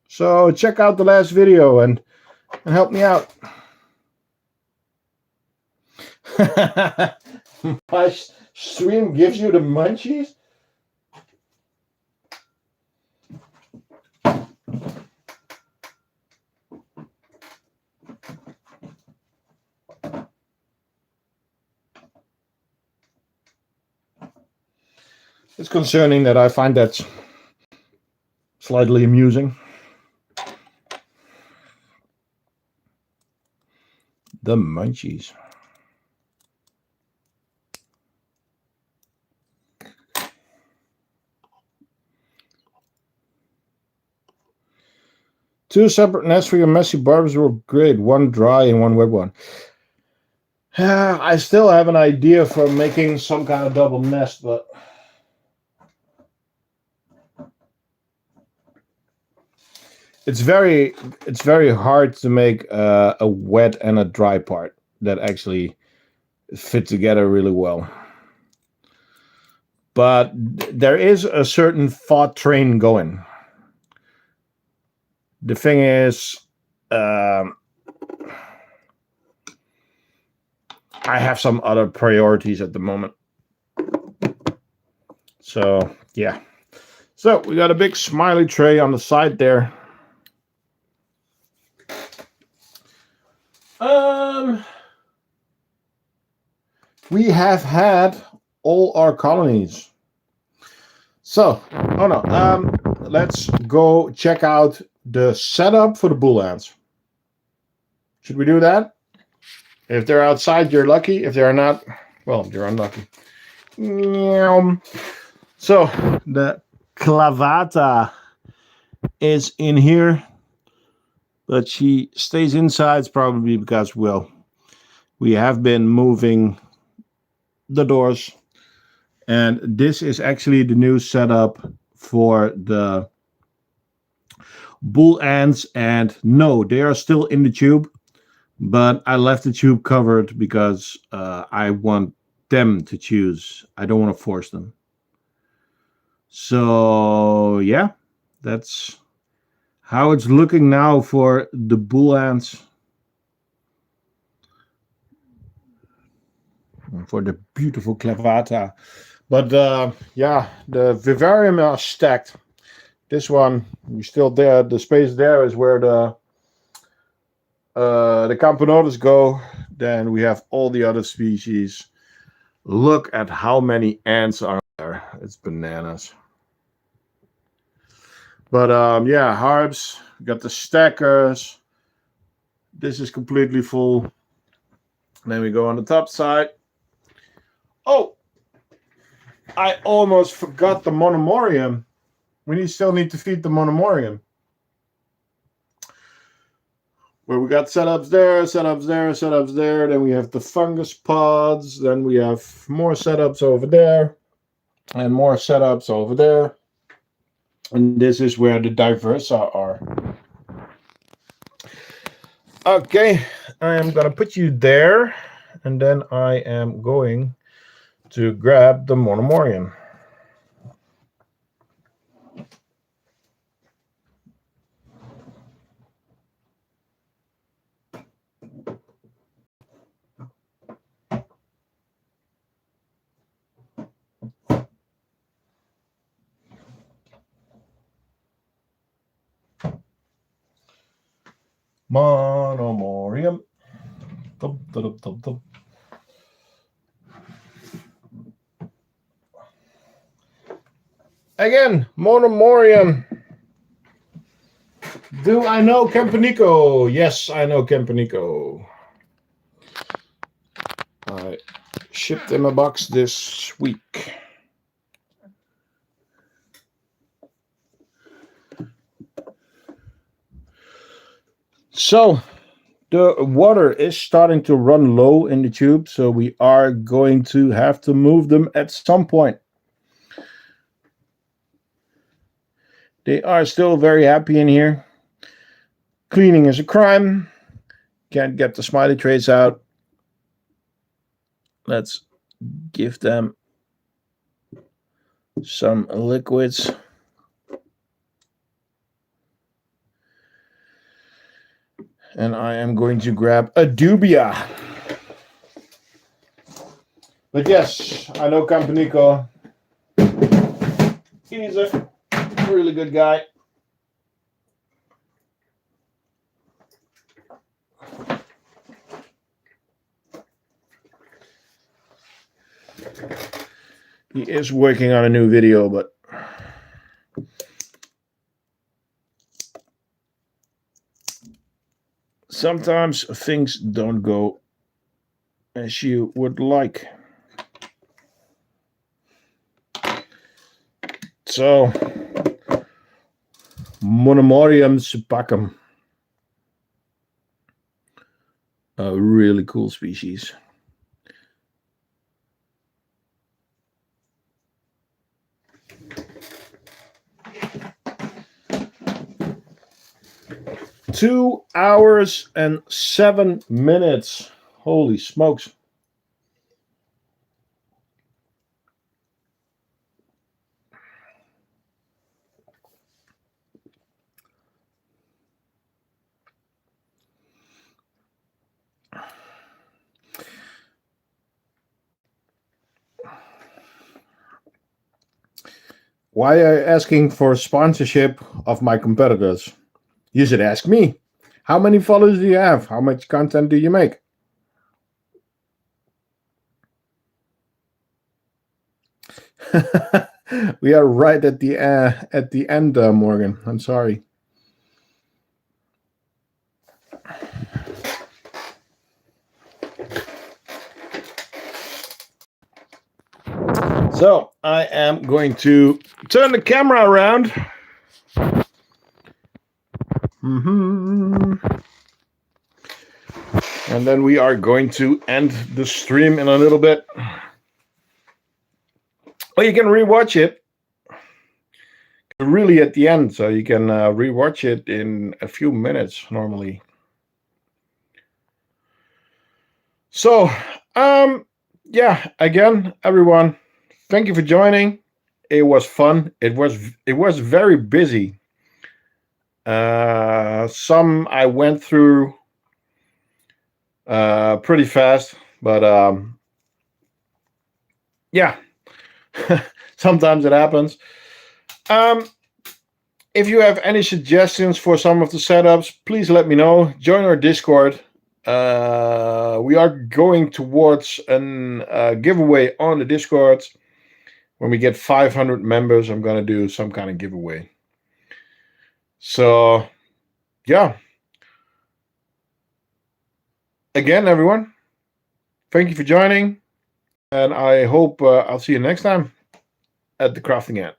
So check out the last video and help me out. My stream gives you the munchies? It's concerning that I find that slightly amusing. The munchies. Two separate nests for your messy barbs were great. One dry and one wet one. I still have an idea for making some kind of double nest, but it's very hard to make a wet and a dry part that actually fit together really well. But there is a certain thought train going. The thing is, I have some other priorities at the moment. So, yeah. So, we got a big smiley tray on the side there. We have had all our colonies. So, let's go check out the setup for the bull ants. Should we do that? If they're outside, you're lucky. If they're not, well, you're unlucky. So, the clavata is in here, but she stays inside probably because, well, we have been moving the doors, and this is actually the new setup for the bull ants. And no, they are still in the tube, but I left the tube covered because I want them to choose. I don't want to force them. So yeah, that's how it's looking now for the bull ants. For the beautiful clavata. But yeah, the vivarium are stacked. This one, we still there. The space there is where the campanotas go. Then we have all the other species. Look at how many ants are there. It's bananas. But yeah, harbs. We got the stackers. This is completely full. Then we go on the top side. Oh, I almost forgot the monomorium. We still need to feed the monomorium. Where we got setups there, setups there, setups there. Then we have the fungus pods. Then we have more setups over there. And more setups over there. And this is where the diversa are. Okay, I am going to put you there. And then I am going to grab the monomorium. Monomorium. Dub, dub, dub, dub. Again, monomorium. Do I know Campanico? Yes, I know Campanico. I shipped them a box this week. So, the water is starting to run low in the tube, so we are going to have to move them at some point. They are still very happy in here. Cleaning is a crime. Can't get the smiley trays out. Let's give them some liquids. And I am going to grab a dubia. But yes, I know Campanico. He's a really good guy. He is working on a new video, but sometimes things don't go as you would like. So, Monomorium supacum. A really cool species. Two hours and 7 minutes. Holy smokes. Why are you asking for sponsorship of my competitors? You should ask me. How many followers do you have? How much content do you make? We are right at the end, Morgan. I'm sorry. So I am going to turn the camera around. And then we are going to end the stream in a little bit. Well, you can rewatch it really at the end, so you can rewatch it in a few minutes normally. So, yeah, again, everyone, thank you for joining. It was fun. It was very busy. Some I went through pretty fast, but yeah, sometimes it happens. If you have any suggestions for some of the setups, please let me know. Join our Discord. We are going towards a giveaway on the Discord. When we get 500 members, I'm going to do some kind of giveaway. So, yeah. Again, everyone, thank you for joining. And I hope I'll see you next time at the crafting end.